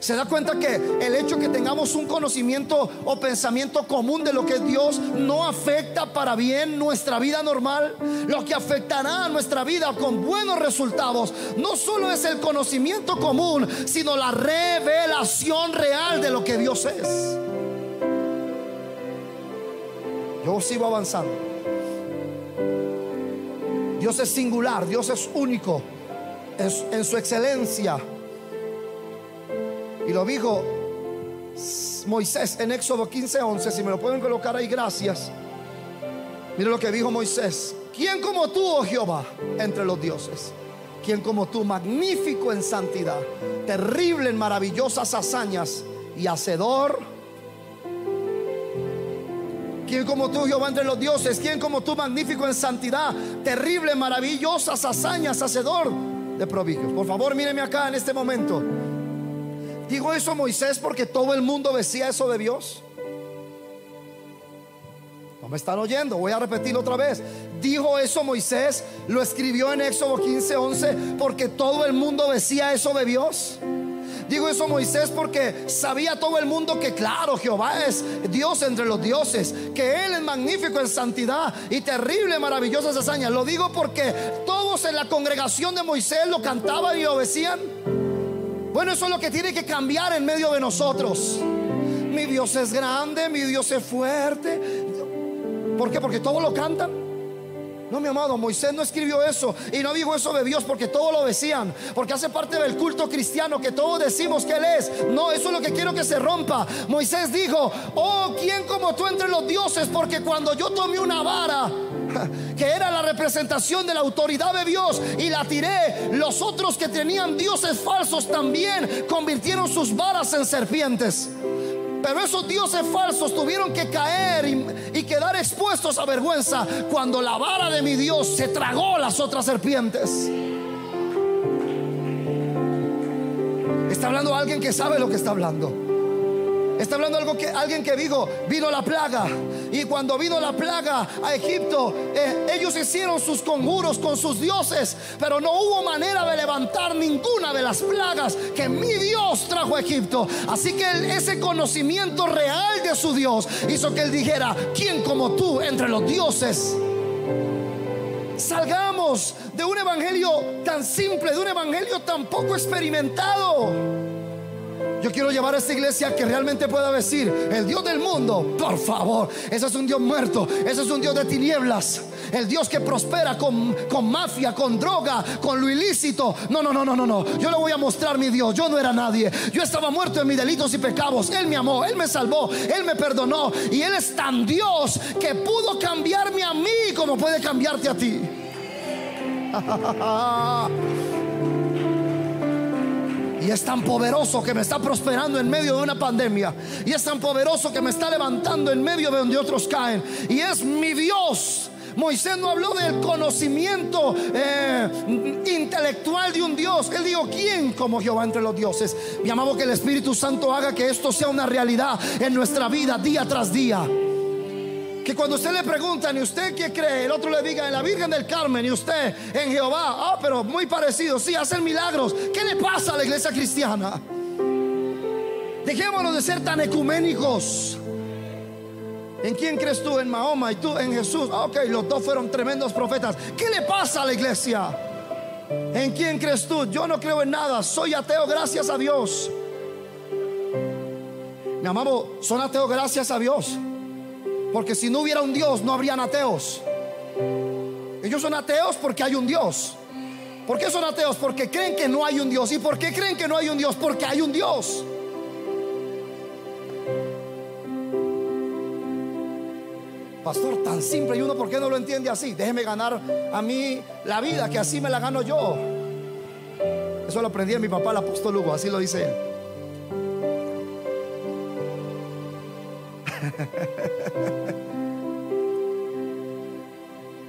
¿Se da cuenta que el hecho que tengamos un conocimiento o pensamiento común de lo que es Dios no afecta para bien nuestra vida normal? Lo que afectará a nuestra vida con buenos resultados no solo es el conocimiento común, sino la revelación real de lo que Dios es. Yo sigo avanzando. Dios es singular, Dios es único en su excelencia. Y lo dijo Moisés en Éxodo 15:11. Si me lo pueden colocar ahí, gracias. Mira lo que dijo Moisés: ¿quién como tú, oh Jehová, entre los dioses? ¿Quién como tú, magnífico en santidad, terrible en maravillosas hazañas y hacedor? ¿Quién como tú, Jehová, entre los dioses? ¿Quién como tú, magnífico en santidad, terrible en maravillosas hazañas, hacedor de prodigios? Por favor, míreme acá en este momento. ¿Dijo eso Moisés porque todo el mundo decía eso de Dios? No me están oyendo, voy a repetirlo otra vez. ¿Dijo eso Moisés? ¿Lo escribió en Éxodo 15:11 porque todo el mundo decía eso de Dios? ¿Dijo eso Moisés porque sabía todo el mundo que claro, Jehová es Dios entre los dioses, que Él es magnífico en santidad y terrible en maravillosas hazañas? Lo digo porque todos en la congregación de Moisés lo cantaban y lo decían. Bueno, eso es lo que tiene que cambiar en medio de nosotros. Mi Dios es grande, mi Dios es fuerte. ¿Por qué? Porque todos lo cantan. No, mi amado, Moisés no escribió eso y no dijo eso de Dios porque todos lo decían, porque hace parte del culto cristiano que todos decimos que Él es. No, eso es lo que quiero que se rompa. Moisés dijo: oh, ¿quién como tú entre los dioses? Porque cuando yo tomé una vara que era la representación de la autoridad de Dios y la tiré, los otros que tenían dioses falsos también convirtieron sus varas en serpientes. Pero esos dioses falsos tuvieron que caer y quedar expuestos a vergüenza cuando la vara de mi Dios se tragó las otras serpientes. Está hablando alguien que sabe lo que está hablando. Está hablando alguien que vino la plaga. Y cuando vino la plaga a Egipto, ellos hicieron sus conjuros con sus dioses, pero no hubo manera de levantar ninguna de las plagas que mi Dios trajo a Egipto. Así que ese conocimiento real de su Dios hizo que él dijera: ¿quién como tú entre los dioses? Salgamos de un evangelio tan simple, de un evangelio tan poco experimentado. Yo quiero llevar a esta iglesia que realmente pueda decir: el Dios del mundo, por favor, ese es un Dios muerto, ese es un Dios de tinieblas, el Dios que prospera con mafia, con droga, con lo ilícito. No, yo le voy a mostrar mi Dios. Yo no era nadie, yo estaba muerto en mis delitos y pecados. Él me amó, Él me salvó, Él me perdonó. Y Él es tan Dios que pudo cambiarme a mí como puede cambiarte a ti. Y es tan poderoso que me está prosperando en medio de una pandemia. Y es tan poderoso que me está levantando en medio de donde otros caen. Y es mi Dios. Moisés no habló del conocimiento intelectual de un Dios. Él dijo: ¿quién como Jehová entre los dioses? Mi amado, que el Espíritu Santo haga que esto sea una realidad en nuestra vida día tras día. Que cuando usted le preguntan: ¿y usted qué cree?, el otro le diga: en la Virgen del Carmen. Y usted: en Jehová. Pero muy parecido, sí, hacen milagros. ¿Qué le pasa a la iglesia cristiana? Dejémonos de ser tan ecuménicos. ¿En quién crees tú? En Mahoma. Y tú en Jesús. Ok, los dos fueron tremendos profetas. ¿Qué le pasa a la iglesia? ¿En quién crees tú? Yo no creo en nada, soy ateo, gracias a Dios. Mi amado, son ateos gracias a Dios, porque si no hubiera un Dios no habrían ateos. Ellos son ateos porque hay un Dios. ¿Por qué son ateos? Porque creen que no hay un Dios. ¿Y por qué creen que no hay un Dios? Porque hay un Dios. Pastor, tan simple, y uno, ¿por qué no lo entiende así? Déjeme ganar a mí la vida, que así me la gano yo. Eso lo aprendí de mi papá, el apóstol Hugo, así lo dice él.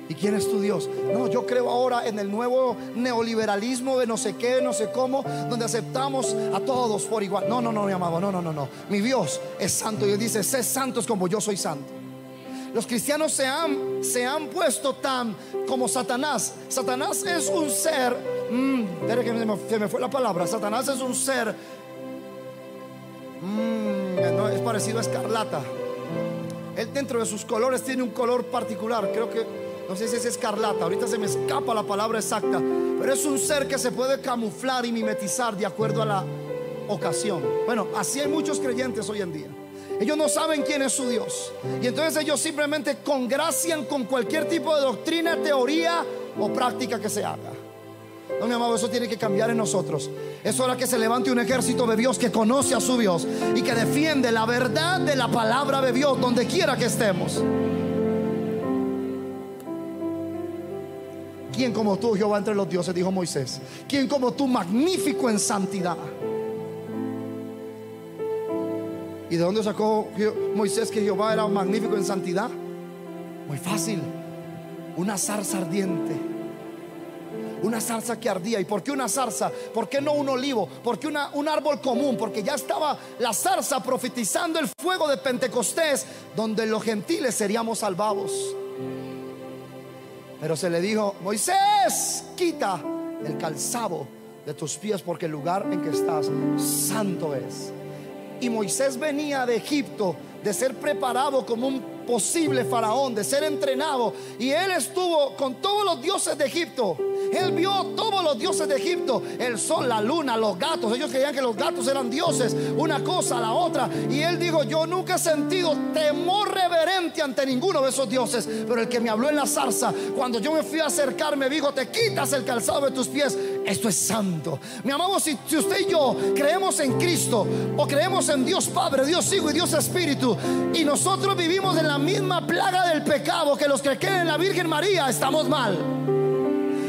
¿Y quién es tu Dios? No, yo creo ahora en el nuevo neoliberalismo de no sé qué, no sé cómo, donde aceptamos a todos por igual. No, mi amado, no. Mi Dios es santo y Él dice: sed santos como yo soy santo. Los cristianos se han puesto tan como Satanás. Satanás es un ser, espere que se me fue la palabra. Satanás es un ser, no, es parecido a escarlata. Él, dentro de sus colores, tiene un color particular. Creo que, no sé si es escarlata, ahorita se me escapa la palabra exacta, pero es un ser que se puede camuflar y mimetizar de acuerdo a la ocasión. Bueno, así hay muchos creyentes hoy en día. Ellos no saben quién es su Dios, y entonces ellos simplemente congracian con cualquier tipo de doctrina, teoría o práctica que se haga. No, mi amado, eso tiene que cambiar en nosotros. Es hora que se levante un ejército de Dios que conoce a su Dios y que defiende la verdad de la palabra de Dios donde quiera que estemos. ¿Quién como tú, Jehová entre los dioses?, dijo Moisés. ¿Quién como tú, magnífico en santidad? ¿Y de dónde sacó Moisés que Jehová era magnífico en santidad? Muy fácil: una zarza ardiente, una zarza que ardía. ¿Y por qué una zarza? ¿Por qué no un olivo? ¿Por qué un árbol común? Porque ya estaba la zarza profetizando el fuego de Pentecostés, donde los gentiles seríamos salvados. Pero se le dijo: Moisés, quita el calzado de tus pies, porque el lugar en que estás santo es. Y Moisés venía de Egipto, de ser preparado como un posible faraón, de ser entrenado, y él estuvo con todos los dioses de Egipto. Él vio todos los dioses de Egipto: el sol, la luna, los gatos. Ellos creían que los gatos eran dioses, una cosa a la otra. Y él dijo: yo nunca he sentido temor reverente ante ninguno de esos dioses, pero el que me habló en la zarza, cuando yo me fui a acercar, me dijo: te quitas el calzado de tus pies, esto es santo. Mi amado, si usted y yo creemos en Cristo, o creemos en Dios Padre, Dios Hijo y Dios Espíritu, y nosotros vivimos en la misma plaga del pecado que los que creen en la Virgen María, estamos mal.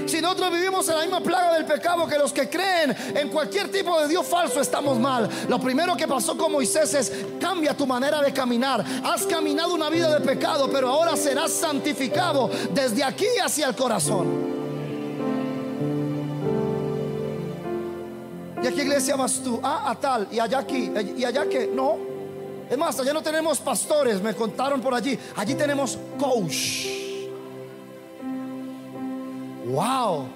Si nosotros vivimos en la misma plaga del pecado que los que creen en cualquier tipo de Dios falso, estamos mal. Lo primero que pasó con Moisés es: cambia tu manera de caminar. Has caminado una vida de pecado, pero ahora serás santificado desde aquí hacia el corazón. ¿Y a qué iglesia vas tú? Ah, a tal. Y allá aquí. ¿Y allá qué? No. Es más, allá no tenemos pastores, me contaron por allí. Allí tenemos coach. Wow.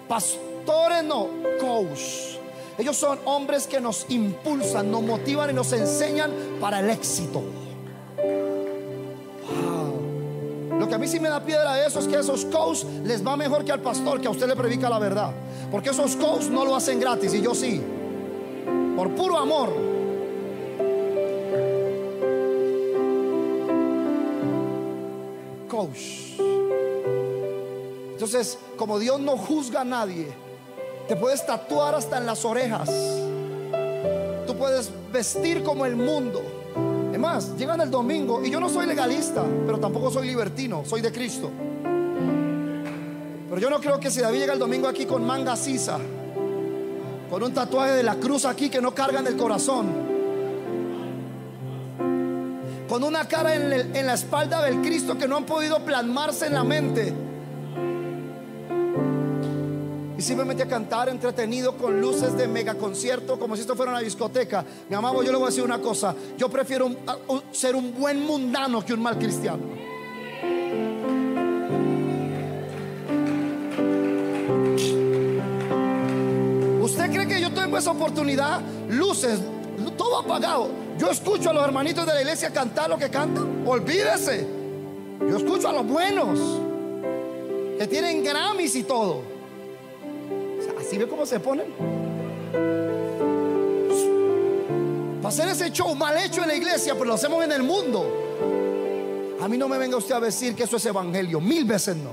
Pastores no, coach. Ellos son hombres que nos impulsan, nos motivan y nos enseñan para el éxito. Wow. Lo que a mí sí me da piedra de eso es que a esos coach les va mejor que al pastor que a usted le predica la verdad. Porque esos coach no lo hacen gratis y yo sí. Por puro amor. Coach. Entonces, como Dios no juzga a nadie, te puedes tatuar hasta en las orejas. Tú puedes vestir como el mundo. Es más, llegan el domingo y yo no soy legalista, pero tampoco soy libertino, soy de Cristo. Pero yo no creo que si David llega el domingo aquí con manga sisa, con un tatuaje de la cruz aquí que no carga en el corazón, con una cara en la espalda del Cristo que no han podido plasmarse en la mente, y simplemente a cantar entretenido con luces de mega concierto como si esto fuera una discoteca. Mi amado, yo le voy a decir una cosa: yo prefiero ser un buen mundano que un mal cristiano. ¿Usted cree que yo tengo esa oportunidad? Luces, todo apagado. Yo escucho a los hermanitos de la iglesia cantar lo que cantan. Olvídese. Yo escucho a los buenos que tienen Grammys y todo. ¿Así ve cómo se ponen? Para hacer ese show mal hecho en la iglesia, pero lo hacemos en el mundo. A mí no me venga usted a decir que eso es evangelio. 1000 veces no.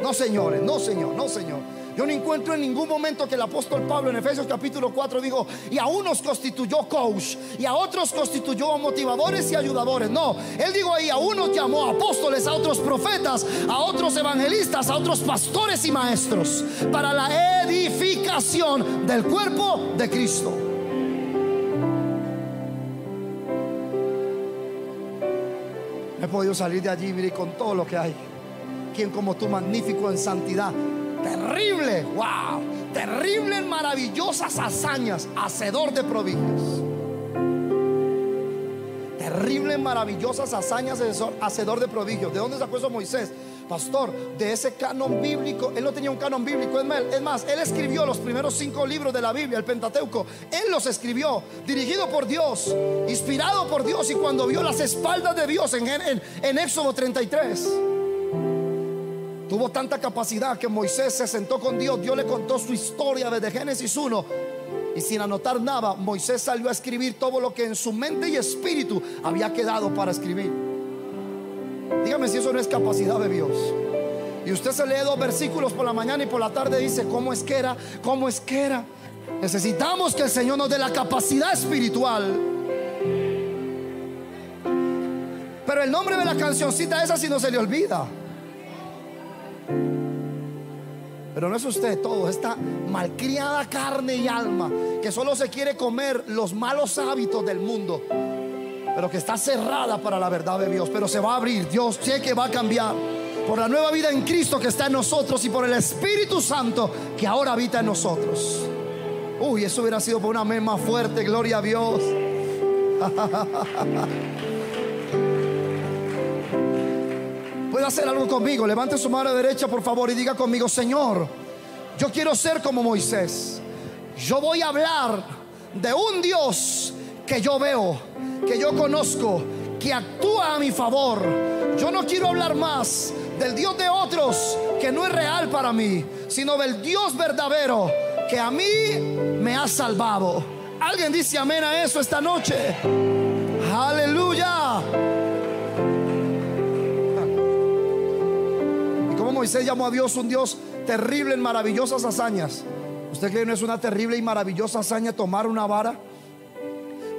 No, señores, no, señor, no, señor. Yo no encuentro en ningún momento que el apóstol Pablo en Efesios capítulo 4 dijo: y a unos constituyó coach, y a otros constituyó motivadores y ayudadores. No, él dijo ahí: a unos llamó apóstoles, a otros profetas, a otros evangelistas, a otros pastores y maestros, para la edificación del cuerpo de Cristo. He podido salir de allí, mire, con todo lo que hay. ¿Quién como tú, magnífico en santidad? Terrible, wow, terrible en maravillosas hazañas, hacedor de prodigios. Terrible en maravillosas hazañas, hacedor de prodigios. ¿De dónde sacó eso Moisés? Pastor, de ese canon bíblico. Él no tenía un canon bíblico. Es más, él escribió los primeros 5 libros de la Biblia, el Pentateuco. Él los escribió, dirigido por Dios, inspirado por Dios. Y cuando vio las espaldas de Dios en Éxodo 33, tuvo tanta capacidad que Moisés se sentó con Dios. Dios le contó su historia desde Génesis 1, y sin anotar nada, Moisés salió a escribir todo lo que en su mente y espíritu había quedado para escribir. Dígame si eso no es capacidad de Dios. Y usted se lee 2 versículos por la mañana y por la tarde dice: ¿cómo es que era? ¿Cómo es que era? Necesitamos que el Señor nos dé la capacidad espiritual. Pero el nombre de la cancioncita esa, si no se le olvida. Pero no es usted todo, esta malcriada carne y alma que solo se quiere comer los malos hábitos del mundo, pero que está cerrada para la verdad de Dios. Pero se va a abrir. Dios sé que va a cambiar por la nueva vida en Cristo que está en nosotros y por el Espíritu Santo que ahora habita en nosotros. Uy, eso hubiera sido por una amén más fuerte. Gloria a Dios. Puede hacer algo conmigo. Levante su mano derecha, por favor, y diga conmigo: Señor, yo quiero ser como Moisés. Yo voy a hablar de un Dios que yo veo, que yo conozco, que actúa a mi favor. Yo no quiero hablar más del Dios de otros que no es real para mí, sino del Dios verdadero que a mí me ha salvado. ¿Alguien dice amén a eso esta noche? Aleluya. Moisés llamó a Dios un Dios terrible en maravillosas hazañas. ¿Usted cree que no es una terrible y maravillosa hazaña tomar una vara,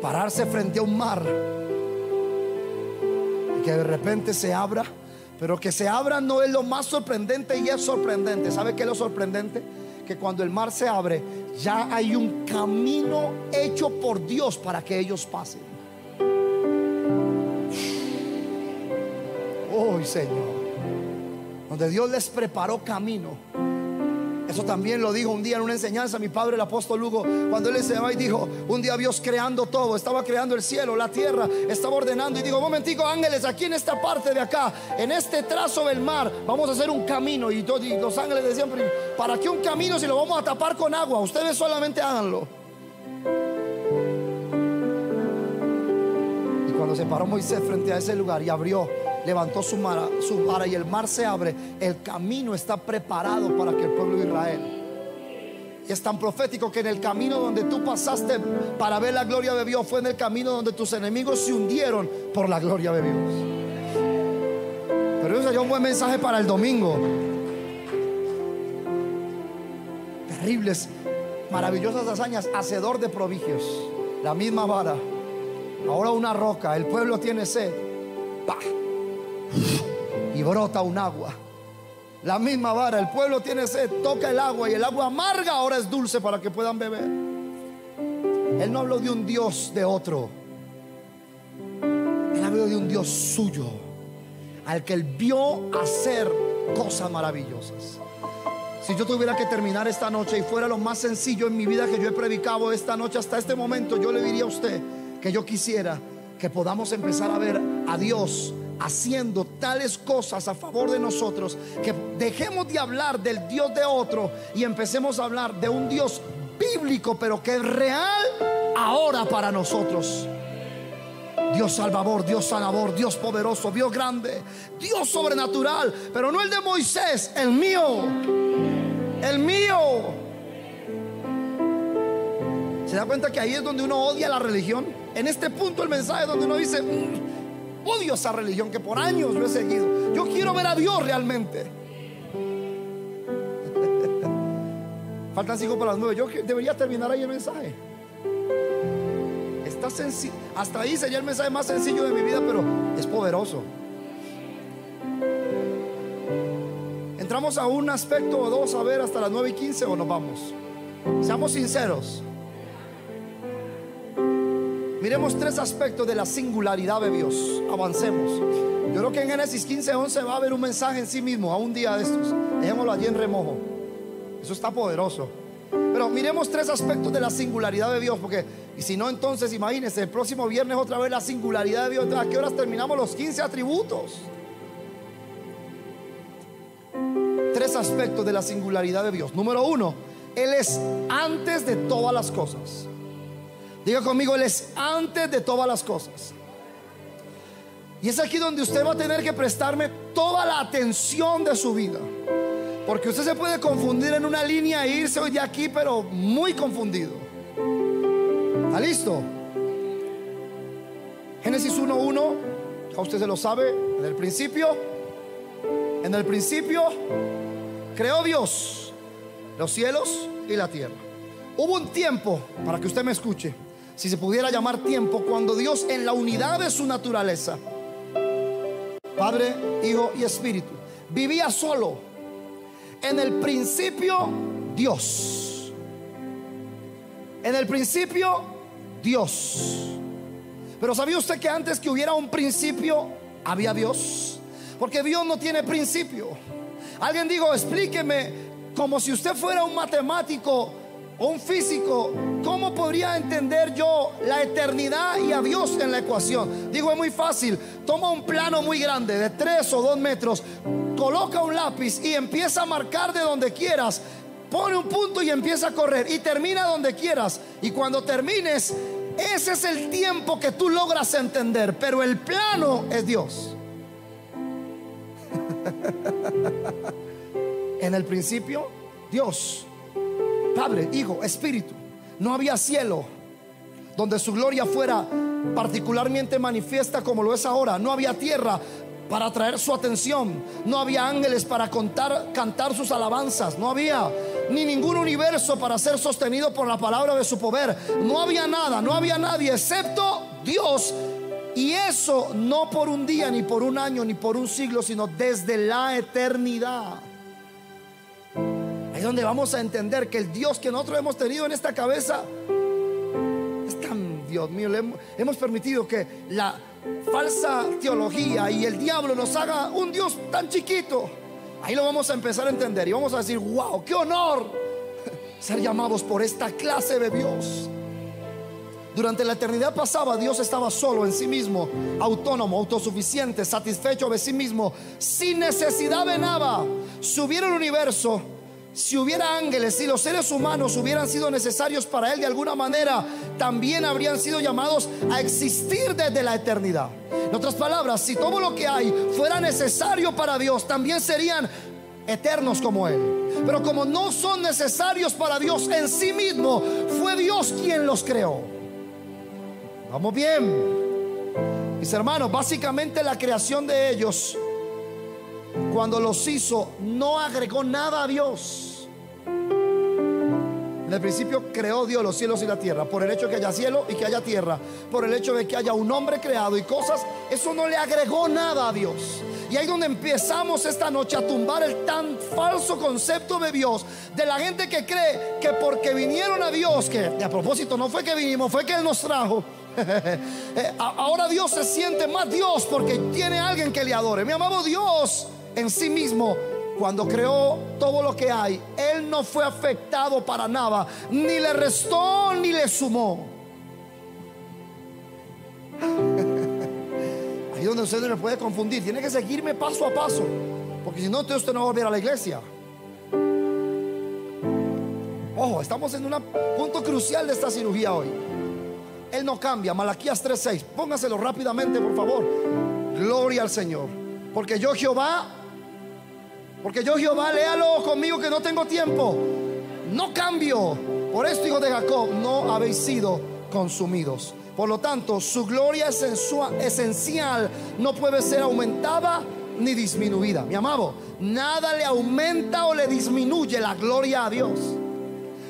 pararse frente a un mar y que de repente se abra? Pero que se abra no es lo más sorprendente, y es sorprendente. ¿Sabe qué es lo sorprendente? Que cuando el mar se abre, ya hay un camino hecho por Dios para que ellos pasen. Oh, Señor, donde Dios les preparó camino. Eso también lo dijo un día en una enseñanza mi padre, el apóstol Hugo, cuando él se va y dijo: un día Dios creando todo, estaba creando el cielo, la tierra, estaba ordenando y dijo: momentico, ángeles, aquí en esta parte de acá, en este trazo del mar, vamos a hacer un camino. Y los ángeles decían: ¿para qué un camino si lo vamos a tapar con agua? Ustedes solamente háganlo. Y cuando se paró Moisés frente a ese lugar y abrió, levantó su vara y el mar se abre, el camino está preparado para que el pueblo de Israel. Y es tan profético que en el camino donde tú pasaste para ver la gloria de Dios, fue en el camino donde tus enemigos se hundieron por la gloria de Dios. Pero eso sería un buen mensaje para el domingo. Terribles, maravillosas hazañas, hacedor de prodigios. La misma vara, ahora una roca, el pueblo tiene sed, ¡pah! Y brota un agua. La misma vara, el pueblo tiene sed, toca el agua y el agua amarga ahora es dulce para que puedan beber. Él no habló de un Dios de otro, él habló de un Dios suyo, al que él vio hacer cosas maravillosas. Si yo tuviera que terminar esta noche y fuera lo más sencillo en mi vida que yo he predicado esta noche hasta este momento, yo le diría a usted que yo quisiera que podamos empezar a ver a Dios haciendo tales cosas a favor de nosotros, que dejemos de hablar del Dios de otro y empecemos a hablar de un Dios bíblico, pero que es real ahora para nosotros. Dios salvador, Dios sanador, Dios poderoso, Dios grande, Dios sobrenatural, pero no el de Moisés, el mío, el mío. ¿Se da cuenta que ahí es donde uno odia la religión? En este punto el mensaje donde uno dice: odio esa religión que por años yo he seguido. Yo quiero ver a Dios realmente. Faltan 5 para las 9. Yo debería terminar ahí el mensaje. Está sencillo. Hasta ahí sería el mensaje más sencillo de mi vida, pero es poderoso. Entramos a un aspecto o dos, a ver, hasta las 9:15 o nos vamos. Seamos sinceros. Miremos 3 aspectos de la singularidad de Dios. Avancemos. Yo creo que en Génesis 15:11 va a haber un mensaje en sí mismo, a un día de estos. Dejémoslo allí en remojo. Eso está poderoso. Pero miremos 3 aspectos de la singularidad de Dios, porque y si no, entonces imagínense, el próximo viernes otra vez la singularidad de Dios. ¿A qué horas terminamos los 15 atributos? 3 aspectos de la singularidad de Dios. Número 1, Él es antes de todas las cosas. Diga conmigo: Él es antes de todas las cosas. Y es aquí donde usted va a tener que prestarme toda la atención de su vida, porque usted se puede confundir en una línea e irse hoy de aquí, pero muy confundido. ¿Está listo? Génesis 1:1, ya usted se lo sabe. En el principio creó Dios los cielos y la tierra. Hubo un tiempo, para que usted me escuche, si se pudiera llamar tiempo, cuando Dios, en la unidad de su naturaleza, Padre, Hijo y Espíritu, vivía solo. En el principio, Dios. En el principio, Dios. Pero ¿sabía usted que antes que hubiera un principio, había Dios? Porque Dios no tiene principio. Alguien dijo: explíqueme, como si usted fuera un matemático o un físico, ¿cómo podría entender yo la eternidad y a Dios en la ecuación? Digo, es muy fácil. Toma un plano muy grande de 3 o 2 metros, coloca un lápiz y empieza a marcar de donde quieras. Pone un punto y empieza a correr y termina donde quieras. Y cuando termines, ese es el tiempo que tú logras entender. Pero el plano es Dios. En el principio, Dios, Padre, Hijo, Espíritu. No había cielo donde su gloria fuera particularmente manifiesta como lo es ahora. No había tierra para atraer su atención. No había ángeles para cantar sus alabanzas. No había ni ningún universo para ser sostenido por la palabra de su poder. No había nada, no había nadie excepto Dios. Y eso no por un día, ni por un año, ni por un siglo, sino desde la eternidad. Ahí es donde vamos a entender que el Dios que nosotros hemos tenido en esta cabeza es tan, Dios mío, hemos permitido que la falsa teología y el diablo nos haga un Dios tan chiquito. Ahí lo vamos a empezar a entender y vamos a decir: wow, qué honor ser llamados por esta clase de Dios. Durante la eternidad pasada, Dios estaba solo en sí mismo, autónomo, autosuficiente, satisfecho de sí mismo, sin necesidad de nada. Si hubiera el universo, si hubiera ángeles, si los seres humanos hubieran sido necesarios para Él de alguna manera, también habrían sido llamados a existir desde la eternidad. En otras palabras, si todo lo que hay fuera necesario para Dios, también serían eternos como Él. Pero como no son necesarios para Dios en sí mismo, fue Dios quien los creó. Vamos bien, mis hermanos. Básicamente la creación de ellos, cuando los hizo, no agregó nada a Dios. En el principio creó Dios los cielos y la tierra. Por el hecho de que haya cielo y que haya tierra, por el hecho de que haya un hombre creado y cosas, eso no le agregó nada a Dios. Y ahí es donde empezamos esta noche a tumbar el tan falso concepto de Dios, de la gente que cree que porque vinieron a Dios, que a propósito no fue que vinimos, fue que Él nos trajo, ahora Dios se siente más Dios porque tiene a alguien que le adore. Mi amado, Dios en sí mismo, cuando creó todo lo que hay, Él no fue afectado para nada, ni le restó ni le sumó. Ahí donde usted no le puede confundir. Tiene que seguirme paso a paso, porque si no, usted no va a volver a la iglesia. Ojo, estamos en un punto crucial de esta cirugía hoy. Él no cambia. Malaquías 3:6. Póngaselo rápidamente, por favor. Gloria al Señor. Porque yo Jehová, léalo conmigo que no tengo tiempo, no cambio. Por esto, hijos de Jacob, no habéis sido consumidos. Por lo tanto, su gloria esencial no puede ser aumentada ni disminuida. Mi amado, nada le aumenta o le disminuye la gloria a Dios.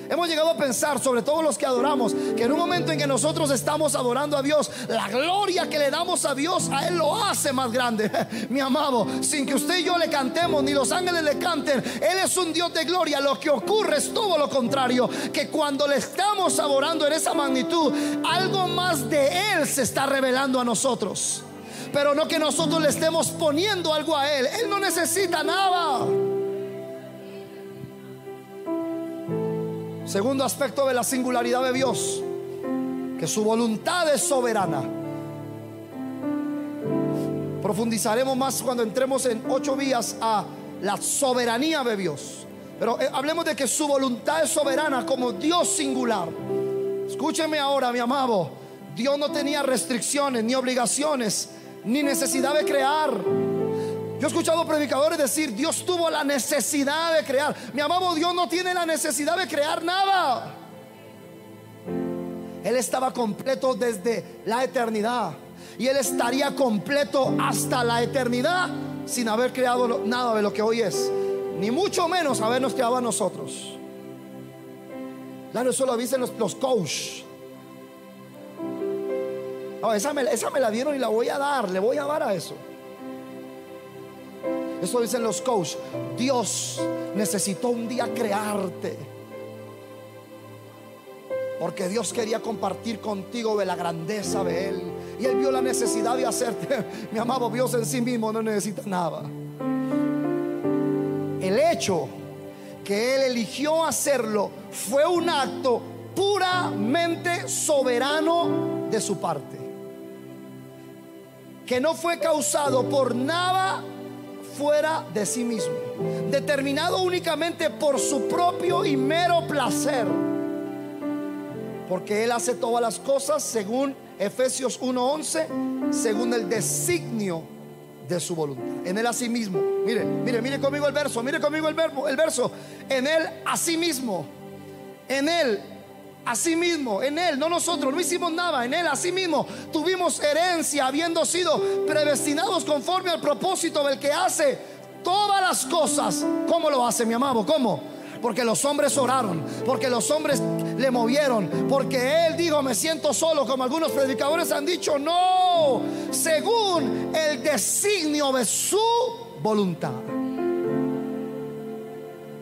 Hemos llegado a pensar, sobre todo los que adoramos, que en un momento en que nosotros estamos adorando a Dios, la gloria que le damos a Dios, a Él lo hace más grande. Mi amado, sin que usted y yo le cantemos, ni los ángeles le canten, Él es un Dios de gloria. Lo que ocurre es todo lo contrario, que cuando le estamos adorando en esa magnitud, algo más de Él se está revelando a nosotros. Pero no que nosotros le estemos poniendo algo a Él. Él no necesita nada. Segundo aspecto de la singularidad de Dios, que su voluntad es soberana. Profundizaremos más cuando entremos en 8 días a la soberanía de Dios. Pero hablemos de que su voluntad es soberana como Dios singular. Escúcheme ahora, mi amado. Dios no tenía restricciones, ni obligaciones, ni necesidad de crear. Yo he escuchado predicadores decir: Dios tuvo la necesidad de crear. Mi amado, Dios no tiene la necesidad de crear nada. Él estaba completo desde la eternidad, y Él estaría completo hasta la eternidad sin haber creado nada de lo que hoy es, ni mucho menos habernos creado a nosotros. Claro, eso lo dicen los coach. Oh, esa me la dieron y la voy a dar. Le voy a dar a eso. Eso dicen los coach. Dios necesitó un día crearte porque Dios quería compartir contigo de la grandeza de Él, y Él vio la necesidad de hacerte. Mi amado, Dios en sí mismo no necesita nada. El hecho que Él eligió hacerlo fue un acto puramente soberano de su parte, que no fue causado por nada fuera de sí mismo, determinado únicamente por su propio y mero placer, porque Él hace todas las cosas según Efesios 1:11, según el designio de su voluntad. En Él asimismo, mire conmigo el verso, el verso. En Él asimismo, en Él asimismo, en Él, no nosotros, no hicimos nada, en Él asimismo tuvimos herencia, habiendo sido predestinados conforme al propósito del que hace todas las cosas. ¿Cómo lo hace, mi amado? ¿Cómo? Porque los hombres oraron, porque los hombres le movieron, porque Él dijo: me siento solo, como algunos predicadores han dicho. No, según el designio de su voluntad.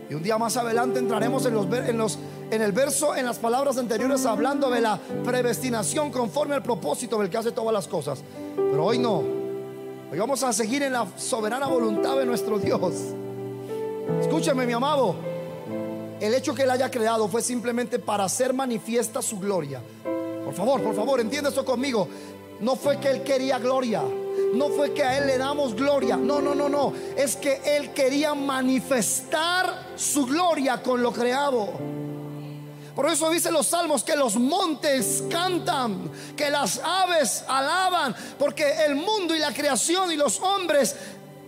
Y un día más adelante entraremos en el verso, en las palabras anteriores, hablando de la predestinación conforme al propósito del que hace todas las cosas. Pero hoy no. Hoy vamos a seguir en la soberana voluntad de nuestro Dios. Escúchame, mi amado. El hecho que Él haya creado fue simplemente para hacer manifiesta su gloria. Por favor, entiende eso conmigo. No fue que Él quería gloria, no fue que a Él le damos gloria. No, no, no, no. Es que Él quería manifestar su gloria con lo creado. Por eso dice los salmos que los montes cantan, que las aves alaban, porque el mundo y la creación y los hombres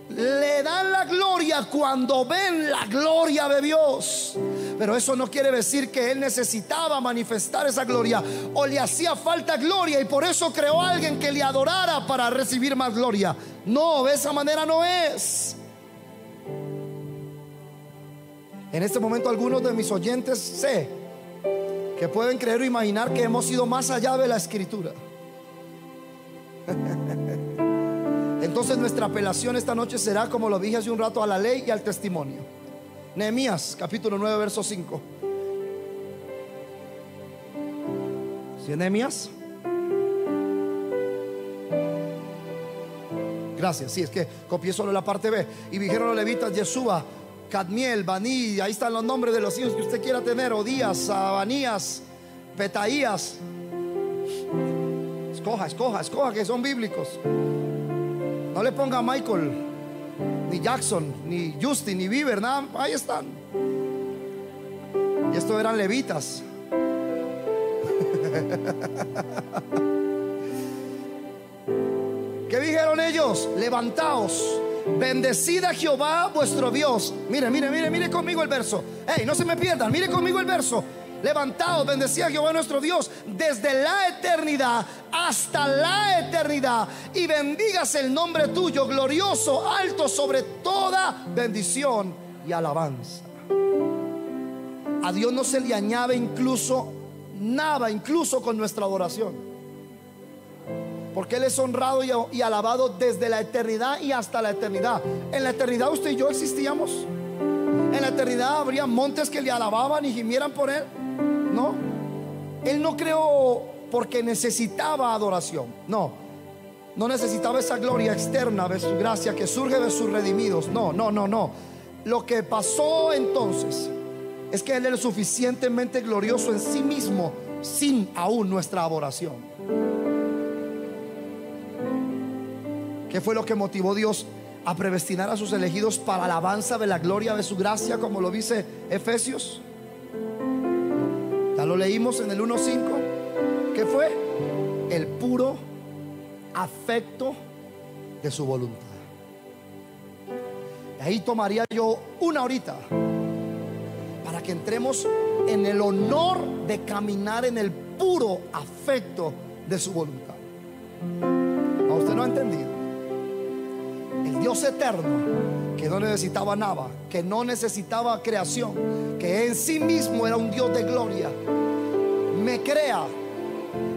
le dan la gloria cuando ven la gloria de Dios. Pero eso no quiere decir que Él necesitaba manifestar esa gloria o le hacía falta gloria y por eso creó a alguien que le adorara para recibir más gloria. No, de esa manera no es. En este momento algunos de mis oyentes sé que pueden creer o imaginar que hemos ido más allá de la escritura. Entonces nuestra apelación esta noche será, como lo dije hace un rato, a la ley y al testimonio. Nehemías capítulo 9 verso 5. ¿Sí, Nehemías? Gracias, sí, es que copié solo la parte B. Y dijeron los levitas: Yeshua, Cadmiel, Baní, ahí están los nombres de los hijos que usted quiera tener, Odías, Abanías, Petaías. Escoja, que son bíblicos. No le ponga Michael, ni Jackson, ni Justin, ni Bieber, nada. Ahí están. Y estos eran levitas. ¿Qué dijeron ellos? Levantaos, bendecid a Jehová vuestro Dios. Mire conmigo el verso. Hey, no se me pierdan, mire conmigo el verso. Levantaos, bendecid a Jehová nuestro Dios desde la eternidad hasta la eternidad, y bendígase el nombre tuyo, glorioso, alto sobre toda bendición y alabanza. A Dios no se le añade incluso nada, incluso con nuestra adoración, porque Él es honrado y alabado desde la eternidad y hasta la eternidad. En la eternidad usted y yo existíamos. En la eternidad habría montes que le alababan y gimieran por Él. No, Él no creó porque necesitaba adoración. No necesitaba esa gloria externa de su gracia que surge de sus redimidos. No. Lo que pasó entonces es que Él era suficientemente glorioso en sí mismo, sin aún nuestra adoración. ¿Qué fue lo que motivó a Dios a predestinar a sus elegidos para alabanza de la gloria de su gracia, como lo dice Efesios? Ya lo leímos en el 1:5. ¿Qué fue? El puro afecto de su voluntad. Y ahí tomaría yo una horita para que entremos en el honor de caminar en el puro afecto de su voluntad. ¿A usted no ha entendido? El Dios eterno, que no necesitaba nada, que no necesitaba creación, que en sí mismo era un Dios de gloria, me crea.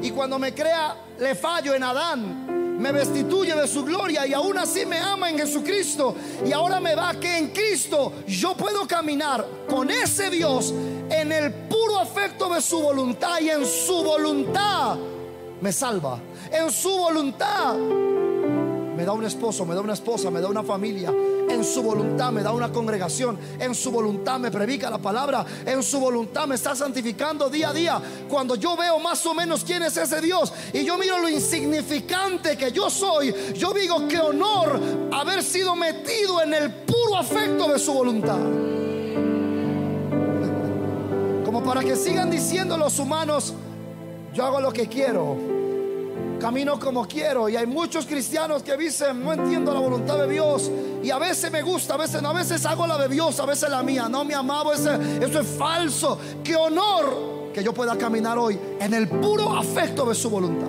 Y cuando me crea, le fallo en Adán, me destituye de su gloria, y aún así me ama en Jesucristo. Y ahora me da que en Cristo yo puedo caminar con ese Dios en el puro afecto de su voluntad. Y en su voluntad me salva. En su voluntad me da un esposo, me da una esposa, me da una familia. En su voluntad me da una congregación. En su voluntad me predica la palabra. En su voluntad me está santificando día a día. Cuando yo veo más o menos quién es ese Dios y yo miro lo insignificante que yo soy, yo digo: qué honor haber sido metido en el puro afecto de su voluntad. Como para que sigan diciendo los humanos: yo hago lo que quiero, camino como quiero. Y hay muchos cristianos que dicen: no entiendo la voluntad de Dios, y a veces me gusta, a veces no, a veces hago la de Dios, a veces la mía. No, mi amado, eso es falso. Qué honor que yo pueda caminar hoy en el puro afecto de su voluntad.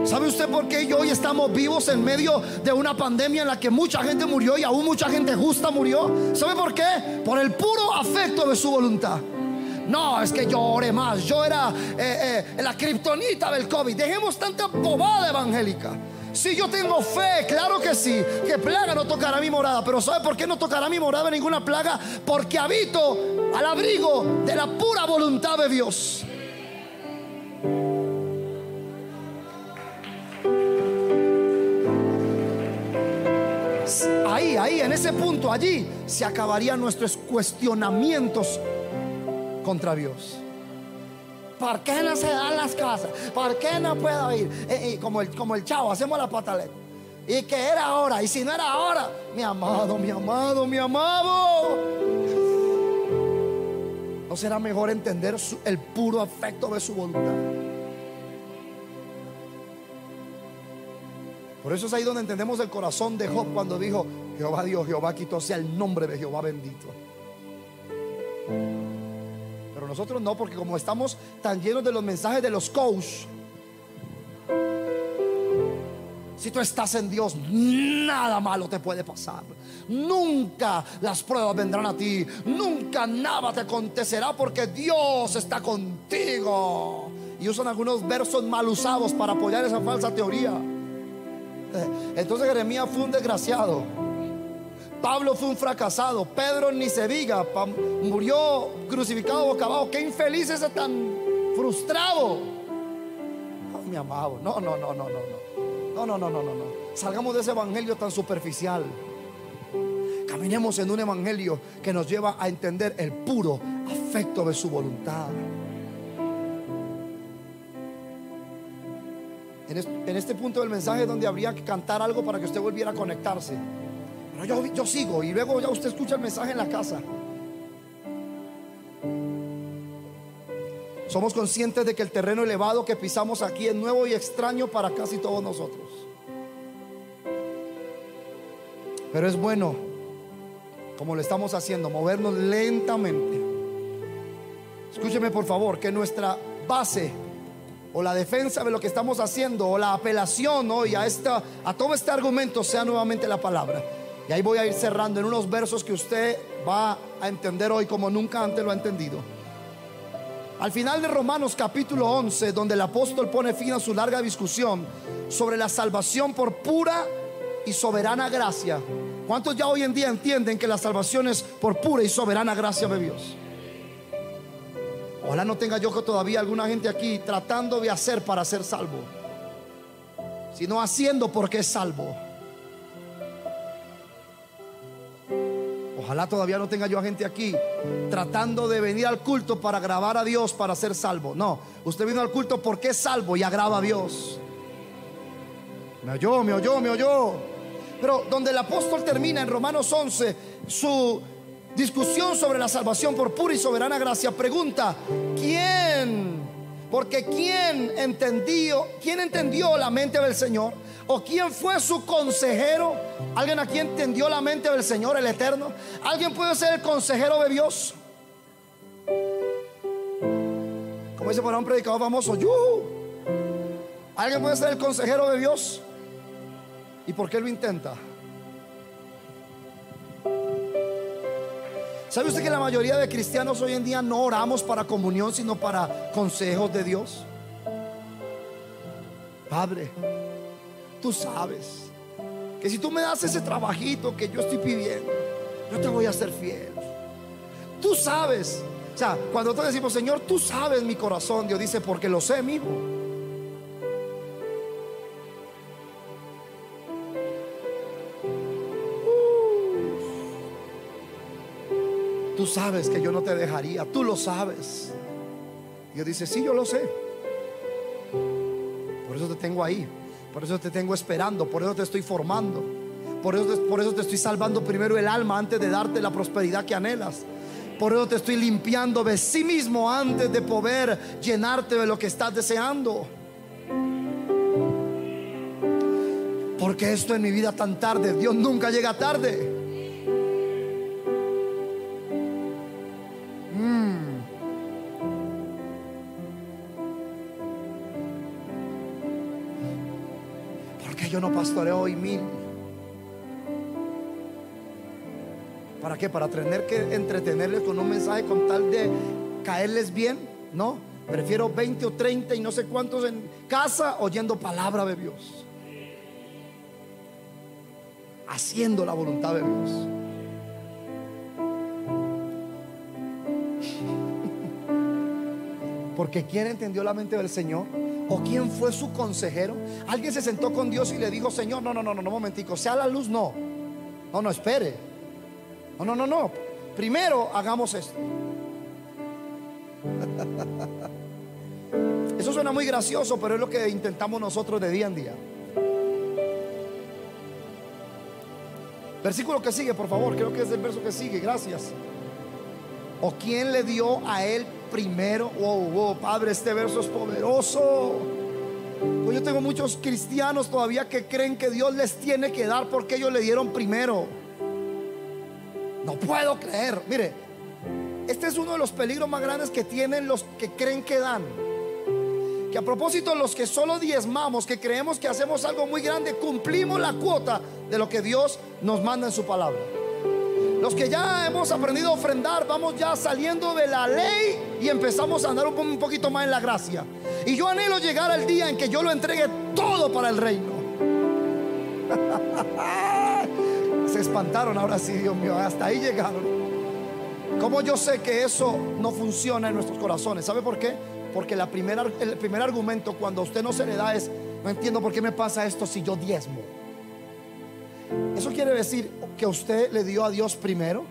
¿Sabe usted por qué hoy estamos vivos en medio de una pandemia en la que mucha gente murió y aún mucha gente justa murió? ¿Sabe por qué? Por el puro afecto de su voluntad. No, es que yo oré más, yo era la kriptonita del COVID. Dejemos tanta bobada evangélica. Si yo tengo fe, claro que sí, que plaga no tocará mi morada. Pero ¿sabe por qué no tocará mi morada ninguna plaga? Porque habito al abrigo de la pura voluntad de Dios. ahí, en ese punto, allí se acabarían nuestros cuestionamientos contra Dios. ¿Por qué no se dan las cosas? ¿Por qué no puedo ir? Como el chavo, hacemos la pataleta. Y que era ahora, y si no era ahora, mi amado, mi amado, mi amado. ¿No será mejor entender el puro afecto de su voluntad? Por eso es ahí donde entendemos el corazón de Job cuando dijo: Jehová Dios, Jehová quitó, sea el nombre de Jehová bendito. Pero nosotros no, porque como estamos tan llenos de los mensajes de los coach, si tú estás en Dios, nada malo te puede pasar. Nunca las pruebas vendrán a ti. Nunca nada te acontecerá porque Dios está contigo. Y usan algunos versos mal usados para apoyar esa falsa teoría. Entonces Jeremías fue un desgraciado. Pablo fue un fracasado. Pedro ni se diga, murió crucificado boca abajo. Qué infeliz ese tan frustrado. Oh, mi amado, no. Salgamos de ese evangelio tan superficial. Caminemos en un evangelio que nos lleva a entender el puro afecto de su voluntad. En este punto del mensaje donde habría que cantar algo para que usted volviera a conectarse. Pero yo sigo y luego ya usted escucha el mensaje en la casa. Somos conscientes de que el terreno elevado que pisamos aquí es nuevo y extraño para casi todos nosotros. Pero es bueno, como lo estamos haciendo, movernos lentamente. Escúcheme por favor, que nuestra base o la defensa de lo que estamos haciendo o la apelación hoy a todo este argumento sea nuevamente la palabra. Y ahí voy a ir cerrando en unos versos que usted va a entender hoy como nunca antes lo ha entendido. Al final de Romanos capítulo 11, donde el apóstol pone fin a su larga discusión sobre la salvación por pura y soberana gracia. ¿Cuántos ya hoy en día entienden que la salvación es por pura y soberana gracia de Dios? Ojalá no tenga yo que todavía alguna gente aquí tratando de hacer para ser salvo, sino haciendo porque es salvo. Ojalá todavía no tenga yo a gente aquí tratando de venir al culto para agravar a Dios para ser salvo. No, usted vino al culto porque es salvo y agrava a Dios. Me oyó. Pero donde el apóstol termina en Romanos 11 su discusión sobre la salvación por pura y soberana gracia, pregunta: ¿quién? Porque ¿quién entendió la mente del Señor? ¿O quién fue su consejero? ¿Alguien aquí entendió la mente del Señor, el Eterno? ¿Alguien puede ser el consejero de Dios? Como dice por un predicador famoso, ¡yuhu! ¿Alguien puede ser el consejero de Dios? ¿Y por qué lo intenta? ¿Sabe usted que la mayoría de cristianos hoy en día no oramos para comunión, sino para consejos de Dios? Padre, tú sabes que si tú me das ese trabajito que yo estoy pidiendo, yo te voy a ser fiel. Tú sabes, o sea, cuando nosotros decimos: Señor, tú sabes mi corazón, Dios dice: porque lo sé, mi hijo. Tú sabes que yo no te dejaría, tú lo sabes. Dios dice: sí, yo lo sé. Por eso te tengo ahí, por eso te tengo esperando, por eso te estoy formando, por eso te estoy salvando primero el alma antes de darte la prosperidad que anhelas. Por eso te estoy limpiando de sí mismo antes de poder llenarte de lo que estás deseando. Porque esto en mi vida tan tarde, Dios nunca llega tarde. Yo no pastoreo hoy 1000. ¿Para qué? Para tener que entretenerles con un mensaje con tal de caerles bien. No, prefiero 20 o 30 y no sé cuántos en casa oyendo palabra de Dios, haciendo la voluntad de Dios. Porque ¿quién entendió la mente del Señor? ¿O quién fue su consejero? Alguien se sentó con Dios y le dijo: Señor, no, momentico, sea la luz, no. No, no, espere. No, no, no, no. Primero hagamos esto. Eso suena muy gracioso, pero es lo que intentamos nosotros de día en día. Versículo que sigue, por favor. Creo que es el verso que sigue. Gracias. ¿O quién le dio a él primero? Wow, wow, Padre, este verso es poderoso. Pues yo tengo muchos cristianos todavía que creen que Dios les tiene que dar porque ellos le dieron primero. No puedo creer. Mire, este es uno de los peligros más grandes que tienen los que creen que dan. Que a propósito, los que solo diezmamos, que creemos que hacemos algo muy grande, cumplimos la cuota de lo que Dios nos manda en su palabra. Los que ya hemos aprendido a ofrendar, vamos ya saliendo de la ley y empezamos a andar un poquito más en la gracia. Y yo anhelo llegar al día en que yo lo entregue todo para el reino. Se espantaron ahora sí, Dios mío, hasta ahí llegaron. ¿Cómo yo sé que eso no funciona en nuestros corazones? ¿Sabe por qué? Porque el primer argumento cuando a usted no se le da es: no entiendo por qué me pasa esto si yo diezmo. Eso quiere decir que usted le dio a Dios primero.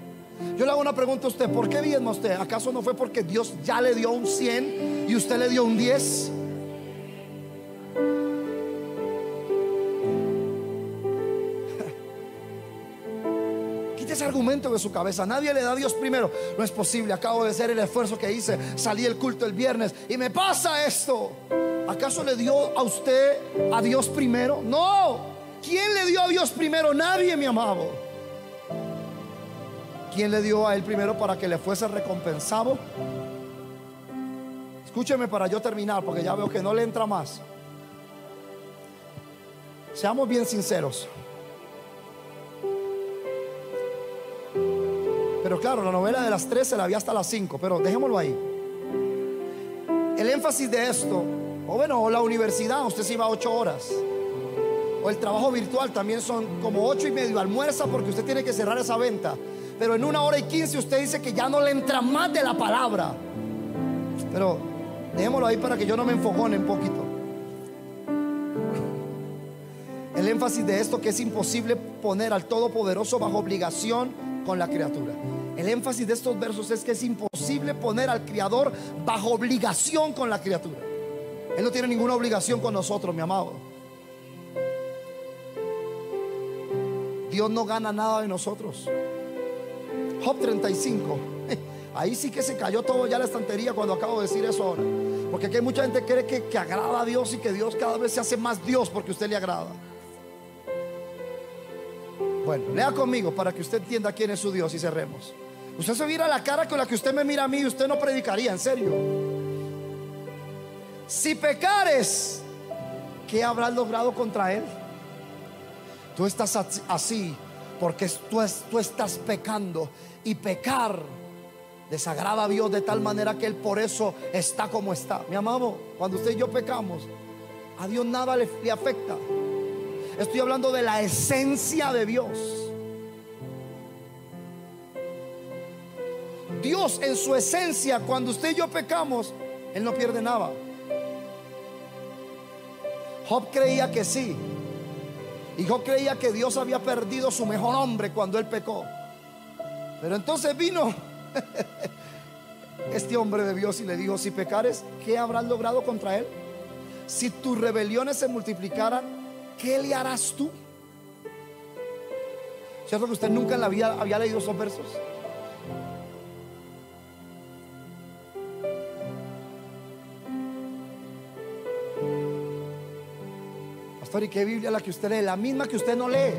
Yo le hago una pregunta a usted: ¿por qué diezma usted? ¿Acaso no fue porque Dios ya le dio un 100 y usted le dio un 10? Quite ese argumento de su cabeza. Nadie le da a Dios primero. No es posible, acabo de hacer el esfuerzo que hice, salí el culto el viernes y me pasa esto. ¿Acaso le dio a usted a Dios primero? No. ¿Quién le dio a Dios primero? Nadie, mi amado. ¿Quién le dio a él primero para que le fuese recompensado? Escúcheme para yo terminar, porque ya veo que no le entra más. Seamos bien sinceros. Pero claro, la novela de las 13 la vi hasta las 5, pero dejémoslo ahí. El énfasis de esto, o la universidad, usted se iba 8 horas. O el trabajo virtual también son como 8:30. Almuerza porque usted tiene que cerrar esa venta. Pero en 1:15 usted dice que ya no le entra más de la palabra. Pero dejémoslo ahí para que yo no me enfogone un poquito. El énfasis de esto, que es imposible poner al Todopoderoso bajo obligación con la criatura. El énfasis de estos versos es que es imposible poner al Creador bajo obligación con la criatura. Él no tiene ninguna obligación con nosotros, mi amado. Dios no gana nada de nosotros. Job 35. Ahí sí que se cayó todo ya la estantería cuando acabo de decir eso ahora. Porque aquí hay mucha gente que cree que agrada a Dios y que Dios cada vez se hace más Dios porque usted le agrada. Bueno, lea conmigo para que usted entienda quién es su Dios y cerremos. Usted se mira la cara con la que usted me mira a mí y usted no predicaría, en serio. Si pecares, ¿qué habrás logrado contra él? Tú estás así porque tú estás pecando. Y pecar desagrada a Dios de tal manera que Él por eso está como está. Mi amado, cuando usted y yo pecamos, a Dios nada le afecta. Estoy hablando de la esencia de Dios. Dios en su esencia, cuando usted y yo pecamos, Él no pierde nada. Job creía que sí. Y Job creía que Dios había perdido su mejor hombre cuando él pecó. Pero entonces vino este hombre de Dios y le dijo: si pecares, ¿qué habrás logrado contra él? Si tus rebeliones se multiplicaran, ¿qué le harás tú? ¿Cierto que usted nunca en la vida había leído esos versos? Pastor, ¿y qué Biblia la que usted lee? La misma que usted no lee.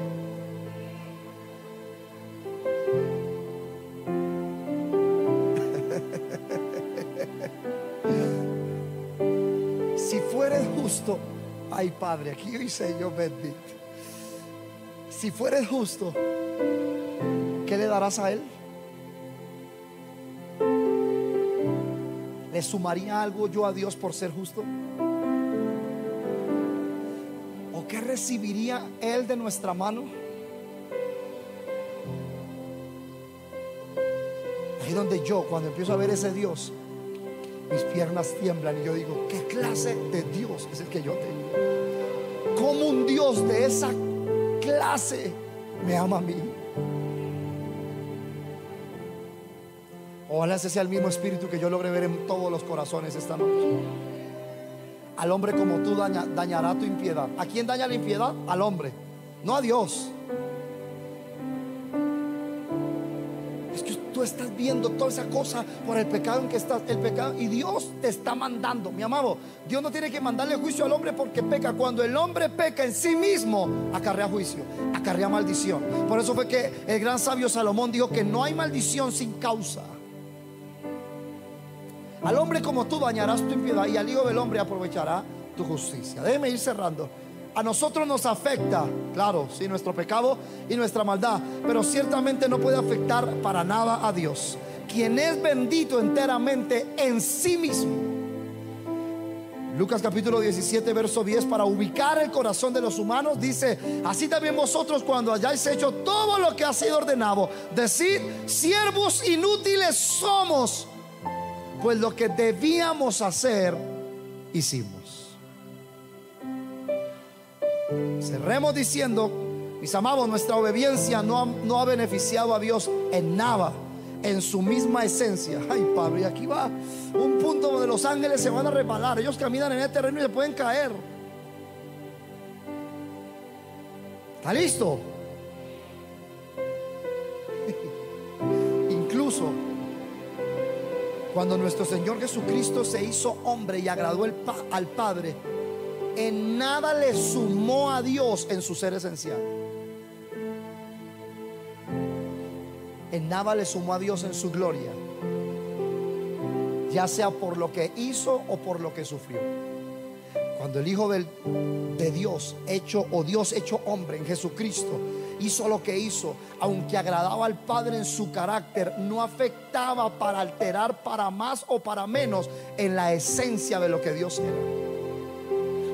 Si fueres justo, ay Padre, aquí dice yo bendito. Si fueres justo, ¿qué le darás a él? ¿Le sumaría algo yo a Dios por ser justo? ¿O qué recibiría él de nuestra mano? Ahí donde yo, cuando empiezo a ver ese Dios, mis piernas tiemblan y yo digo: ¿qué clase de Dios es el que yo tengo? ¿Cómo un Dios de esa clase me ama a mí? Ojalá ese sea el mismo espíritu que yo logre ver en todos los corazones esta noche. Al hombre como tú dañará tu impiedad. ¿A quién daña la impiedad? Al hombre, no a Dios. Es que tú estás viendo toda esa cosa por el pecado en que estás, el pecado, y Dios te está mandando. Mi amado, Dios no tiene que mandarle juicio al hombre porque peca. Cuando el hombre peca en sí mismo, acarrea juicio, acarrea maldición. Por eso fue que el gran sabio Salomón dijo que no hay maldición sin causa. Al hombre como tú dañarás tu impiedad, y al hijo del hombre aprovechará tu justicia. Déjeme ir cerrando. A nosotros nos afecta, claro, sí, nuestro pecado y nuestra maldad, pero ciertamente no puede afectar para nada a Dios, quien es bendito enteramente en sí mismo. Lucas capítulo 17 verso 10, para ubicar el corazón de los humanos, dice: así también vosotros, cuando hayáis hecho todo lo que ha sido ordenado, decid: siervos inútiles somos, pues lo que debíamos hacer, hicimos. Cerremos diciendo, mis amados, nuestra obediencia no ha beneficiado a Dios en nada, en su misma esencia. Ay, Pablo, y aquí va un punto donde los ángeles se van a resbalar. Ellos caminan en el terreno y se pueden caer. ¿Está listo? Incluso cuando nuestro Señor Jesucristo se hizo hombre y agradó al Padre, en nada le sumó a Dios en su ser esencial. En nada le sumó a Dios en su gloria, ya sea por lo que hizo o por lo que sufrió. Cuando el Hijo de Dios hecho, o Dios hecho hombre en Jesucristo, hizo lo que hizo, aunque agradaba al Padre en su carácter, no afectaba para alterar para más o para menos en la esencia de lo que Dios era.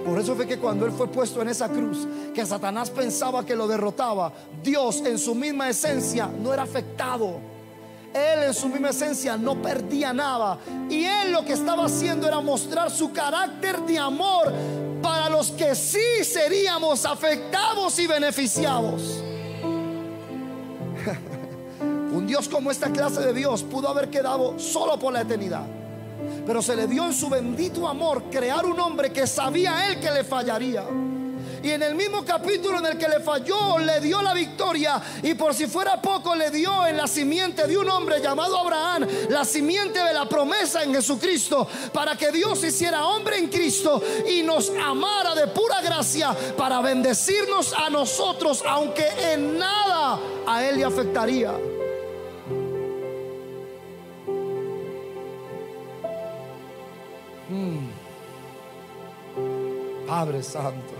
Por eso fue que cuando Él fue puesto en esa cruz, que Satanás pensaba que lo derrotaba, Dios en su misma esencia no era afectado. Él en su misma esencia no perdía nada, y Él lo que estaba haciendo era mostrar su carácter de amor para los que sí seríamos afectados y beneficiados. Un Dios como esta clase de Dios pudo haber quedado solo por la eternidad, pero se le dio en su bendito amor crear un hombre que sabía Él que le fallaría. Y en el mismo capítulo en el que le falló, le dio la victoria. Y por si fuera poco, le dio en la simiente de un hombre llamado Abraham la simiente de la promesa en Jesucristo, para que Dios hiciera hombre en Cristo y nos amara de pura gracia, para bendecirnos a nosotros, aunque en nada a Él le afectaría. Padre Santo,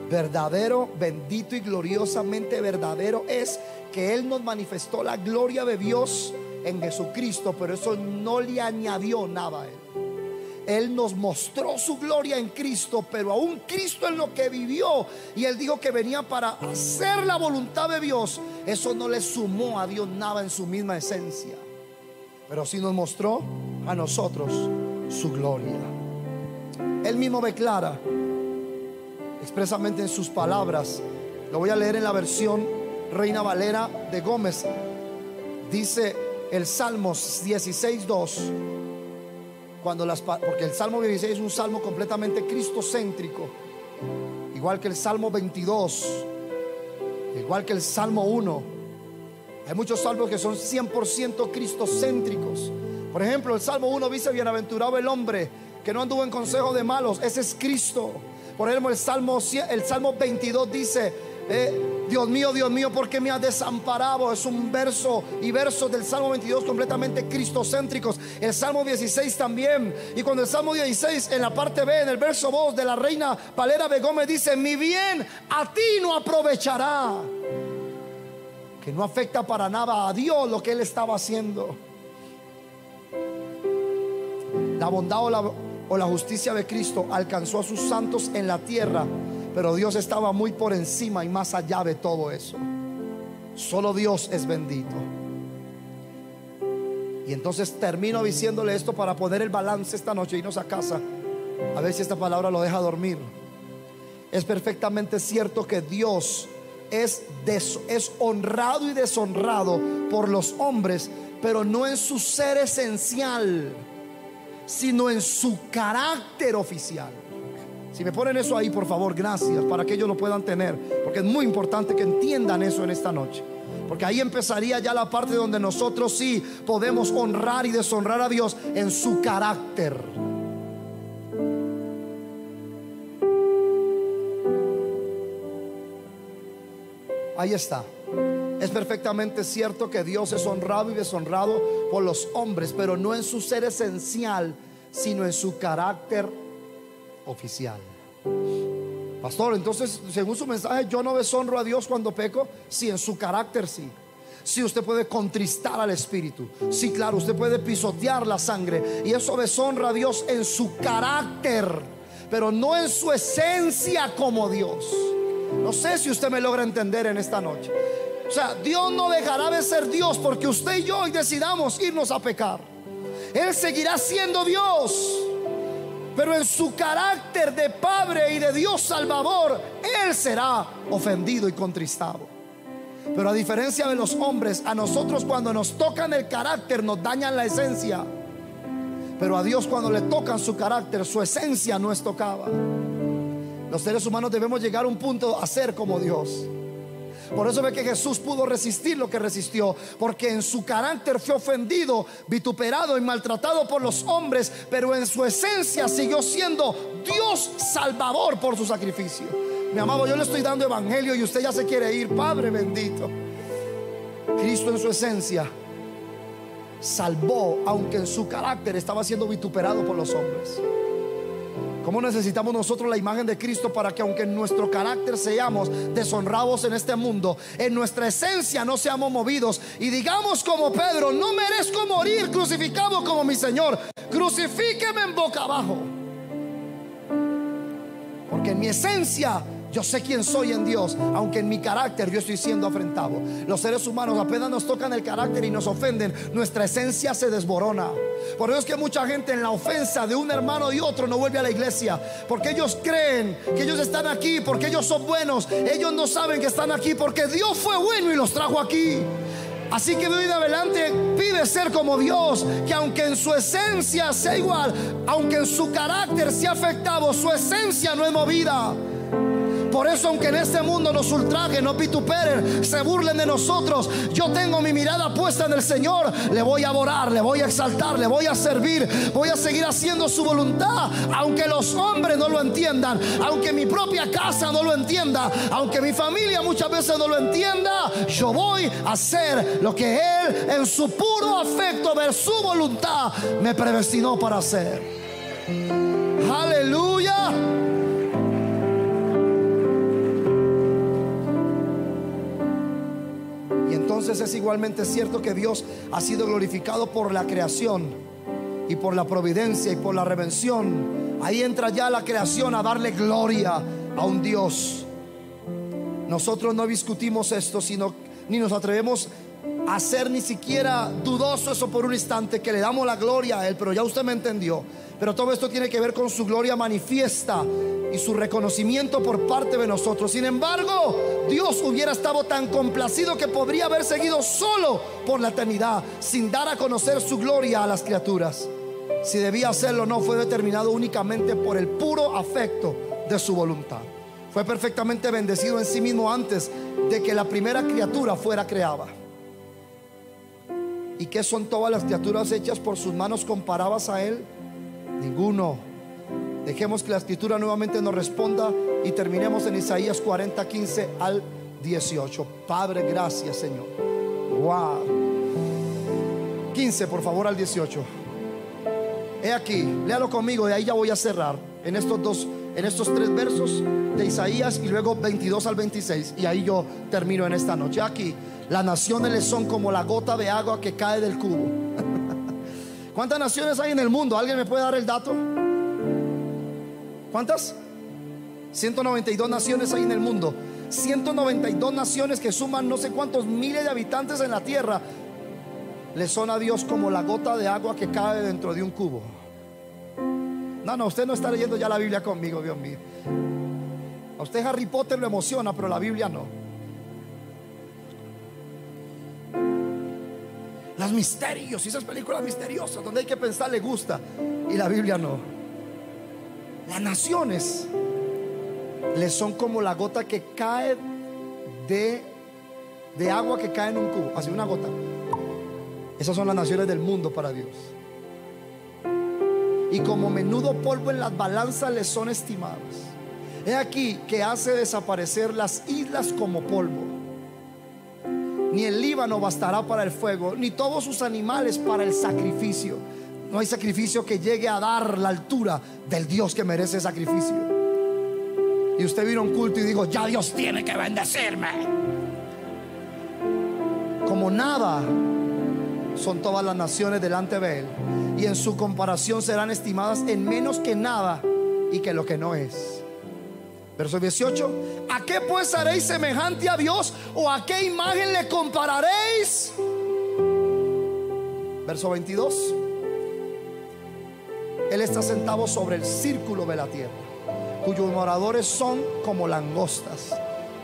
verdadero, bendito y gloriosamente verdadero es que Él nos manifestó la gloria de Dios en Jesucristo, pero eso no le añadió nada a Él. Él nos mostró su gloria en Cristo, pero aún Cristo en lo que vivió, y Él dijo que venía para hacer la voluntad de Dios, eso no le sumó a Dios nada en su misma esencia, pero sí nos mostró a nosotros su gloria. Él mismo declara expresamente en sus palabras, lo voy a leer en la versión Reina Valera de Gómez. Dice el Salmos 16:2, porque el Salmo 16 es un salmo completamente cristocéntrico, igual que el Salmo 22, igual que el Salmo 1. Hay muchos salmos que son 100% cristocéntricos. Por ejemplo, el Salmo 1 dice: bienaventurado el hombre que no anduvo en consejo de malos. Ese es Cristo. Por ejemplo, el Salmo 22 dice: Dios mío, ¿por qué me has desamparado? Es un verso y versos del Salmo 22 completamente cristocéntricos. El Salmo 16 también. Y cuando el Salmo 16 en la parte B, en el verso 2 de la Reina Valera de Gómez, dice: mi bien a ti no aprovechará. Que no afecta para nada a Dios lo que Él estaba haciendo. La bondad o la justicia de Cristo alcanzó a sus santos en la tierra, pero Dios estaba muy por encima y más allá de todo eso. Solo Dios es bendito. Y entonces termino diciéndole esto para poner el balance esta noche y irnos a casa, a ver si esta palabra lo deja dormir. Es perfectamente cierto que Dios es honrado y deshonrado por los hombres, pero no en su ser esencial, sino en su carácter oficial. Si me ponen eso ahí, por favor, gracias, para que ellos lo puedan tener, porque es muy importante que entiendan eso en esta noche. Porque ahí empezaría ya la parte donde nosotros sí podemos honrar y deshonrar a Dios en su carácter. Ahí está. Es perfectamente cierto que Dios es honrado y deshonrado por los hombres, pero no en su ser esencial, sino en su carácter oficial. Pastor, entonces según su mensaje, yo no deshonro a Dios cuando peco. Sí, en su carácter sí. Sí, usted puede contristar al Espíritu. Sí, claro, usted puede pisotear la sangre, y eso deshonra a Dios en su carácter, pero no en su esencia como Dios. No sé si usted me logra entender en esta noche. O sea, Dios no dejará de ser Dios porque usted y yo hoy decidamos irnos a pecar. Él seguirá siendo Dios, pero en su carácter de Padre y de Dios Salvador, Él será ofendido y contristado. Pero a diferencia de los hombres, a nosotros cuando nos tocan el carácter nos dañan la esencia, pero a Dios cuando le tocan su carácter, su esencia no es tocada. Los seres humanos debemos llegar a un punto a ser como Dios. Por eso ve que Jesús pudo resistir lo que resistió, porque en su carácter fue ofendido, vituperado y maltratado por los hombres, pero en su esencia siguió siendo Dios Salvador por su sacrificio. Mi amado, yo le estoy dando evangelio y usted ya se quiere ir. Padre bendito, Cristo en su esencia salvó, aunque en su carácter estaba siendo vituperado por los hombres. ¿Cómo necesitamos nosotros la imagen de Cristo para que aunque en nuestro carácter seamos deshonrados en este mundo, en nuestra esencia no seamos movidos y digamos como Pedro: no merezco morir crucificado como mi Señor, crucifíqueme en boca abajo? Porque en mi esencia yo sé quién soy en Dios, aunque en mi carácter yo estoy siendo afrentado. Los seres humanos apenas nos tocan el carácter y nos ofenden, nuestra esencia se desborona. Por eso es que mucha gente en la ofensa de un hermano y otro no vuelve a la iglesia, porque ellos creen que ellos están aquí porque ellos son buenos. Ellos no saben que están aquí porque Dios fue bueno y los trajo aquí. Así que de hoy en adelante pide ser como Dios, que aunque en su esencia sea igual, aunque en su carácter sea afectado, su esencia no es movida. Por eso, aunque en este mundo nos ultrajen, nos vituperen, se burlen de nosotros, yo tengo mi mirada puesta en el Señor. Le voy a adorar, le voy a exaltar, le voy a servir, voy a seguir haciendo su voluntad, aunque los hombres no lo entiendan, aunque mi propia casa no lo entienda, aunque mi familia muchas veces no lo entienda. Yo voy a hacer lo que Él, en su puro afecto de su voluntad, me predestinó para hacer. Aleluya. Entonces es igualmente cierto que Dios ha sido glorificado por la creación y por la providencia y por la redención. Ahí entra ya la creación a darle gloria a un Dios. Nosotros no discutimos esto, sino ni nos atrevemos a hacer ni siquiera dudoso eso por un instante, que le damos la gloria a Él. Pero ya usted me entendió. Pero todo esto tiene que ver con su gloria manifiesta y su reconocimiento por parte de nosotros. Sin embargo, Dios hubiera estado tan complacido que podría haber seguido solo por la eternidad, sin dar a conocer su gloria a las criaturas. Si debía hacerlo o no, fue determinado únicamente por el puro afecto de su voluntad. Fue perfectamente bendecido en sí mismo antes de que la primera criatura fuera creada. ¿Y qué son todas las criaturas hechas por sus manos comparadas a Él? Ninguno. Dejemos que la escritura nuevamente nos responda y terminemos en Isaías 40, 15 al 18. Padre, gracias, Señor. Wow. 15, por favor, al 18. He aquí, léalo conmigo, de ahí ya voy a cerrar. En estos tres versos de Isaías y luego 22 al 26. Y ahí yo termino en esta noche. Aquí, las naciones les son como la gota de agua que cae del cubo. ¿Cuántas naciones hay en el mundo? ¿Alguien me puede dar el dato? ¿Cuántas? 192 naciones hay en el mundo. 192 naciones que suman no sé cuántos miles de habitantes en la tierra. Le son a Dios como la gota de agua que cae dentro de un cubo. No, usted no está leyendo ya la Biblia conmigo, Dios mío. A usted Harry Potter lo emociona, pero la Biblia no. Los misterios y esas películas misteriosas donde hay que pensar le gusta y la Biblia no. Las naciones les son como la gota que cae de agua que cae en un cubo, así una gota. Esas son las naciones del mundo para Dios. Y como menudo polvo en las balanzas les son estimadas. He aquí que hace desaparecer las islas como polvo. Ni el Líbano bastará para el fuego, ni todos sus animales para el sacrificio. No hay sacrificio que llegue a dar la altura del Dios que merece sacrificio. Y usted vino a un culto y dijo: ya Dios tiene que bendecirme. Como nada son todas las naciones delante de Él, y en su comparación serán estimadas en menos que nada y que lo que no es. Verso 18: ¿a qué pues haréis semejante a Dios? ¿O a qué imagen le compararéis? Verso 22: Él está sentado sobre el círculo de la tierra, cuyos moradores son como langostas.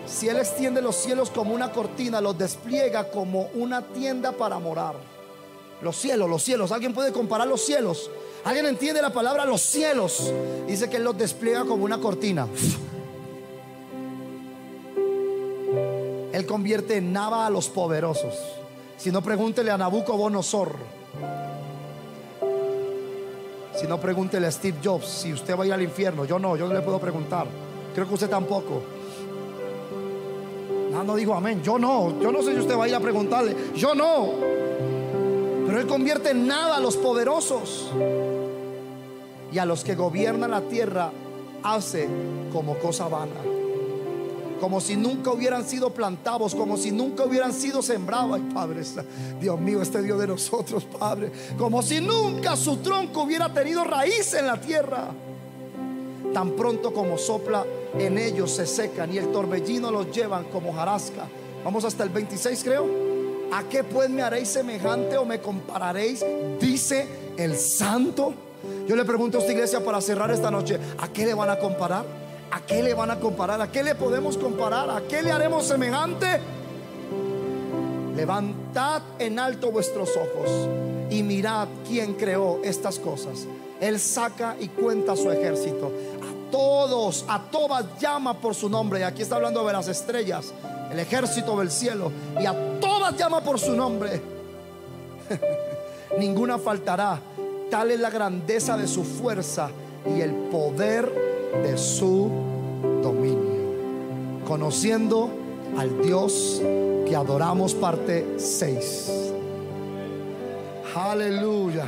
Si Él extiende los cielos como una cortina, los despliega como una tienda para morar. Los cielos, ¿alguien puede comparar los cielos? ¿Alguien entiende la palabra los cielos? Dice que Él los despliega como una cortina. Él convierte en nada a los poderosos. Si no, pregúntele a Nabucodonosor. Si no, pregúntele a Steve Jobs si usted va a ir al infierno. Yo no le puedo preguntar. Creo que usted tampoco. No dijo amén. Yo no sé si usted va a ir a preguntarle. Yo no. Pero Él convierte en nada a los poderosos, y a los que gobiernan la tierra hace como cosa vana, como si nunca hubieran sido plantados, como si nunca hubieran sido sembrados. Ay, Padre, Dios mío, este Dios de nosotros, Padre, como si nunca su tronco hubiera tenido raíz en la tierra. Tan pronto como sopla en ellos se secan, y el torbellino los llevan como hojarasca. Vamos hasta el 26, creo. ¿A qué pues me haréis semejante o me compararéis? Dice el Santo. Yo le pregunto a esta iglesia para cerrar esta noche: ¿a qué le van a comparar? ¿A qué le van a comparar? ¿A qué le podemos comparar? ¿A qué le haremos semejante? Levantad en alto vuestros ojos y mirad quién creó estas cosas. Él saca y cuenta su ejército. A todos, a todas llama por su nombre. Y aquí está hablando de las estrellas, el ejército del cielo. Y a todas llama por su nombre. Ninguna faltará. Tal es la grandeza de su fuerza y el poder de su dominio. Conociendo al Dios que adoramos, parte 6. Aleluya.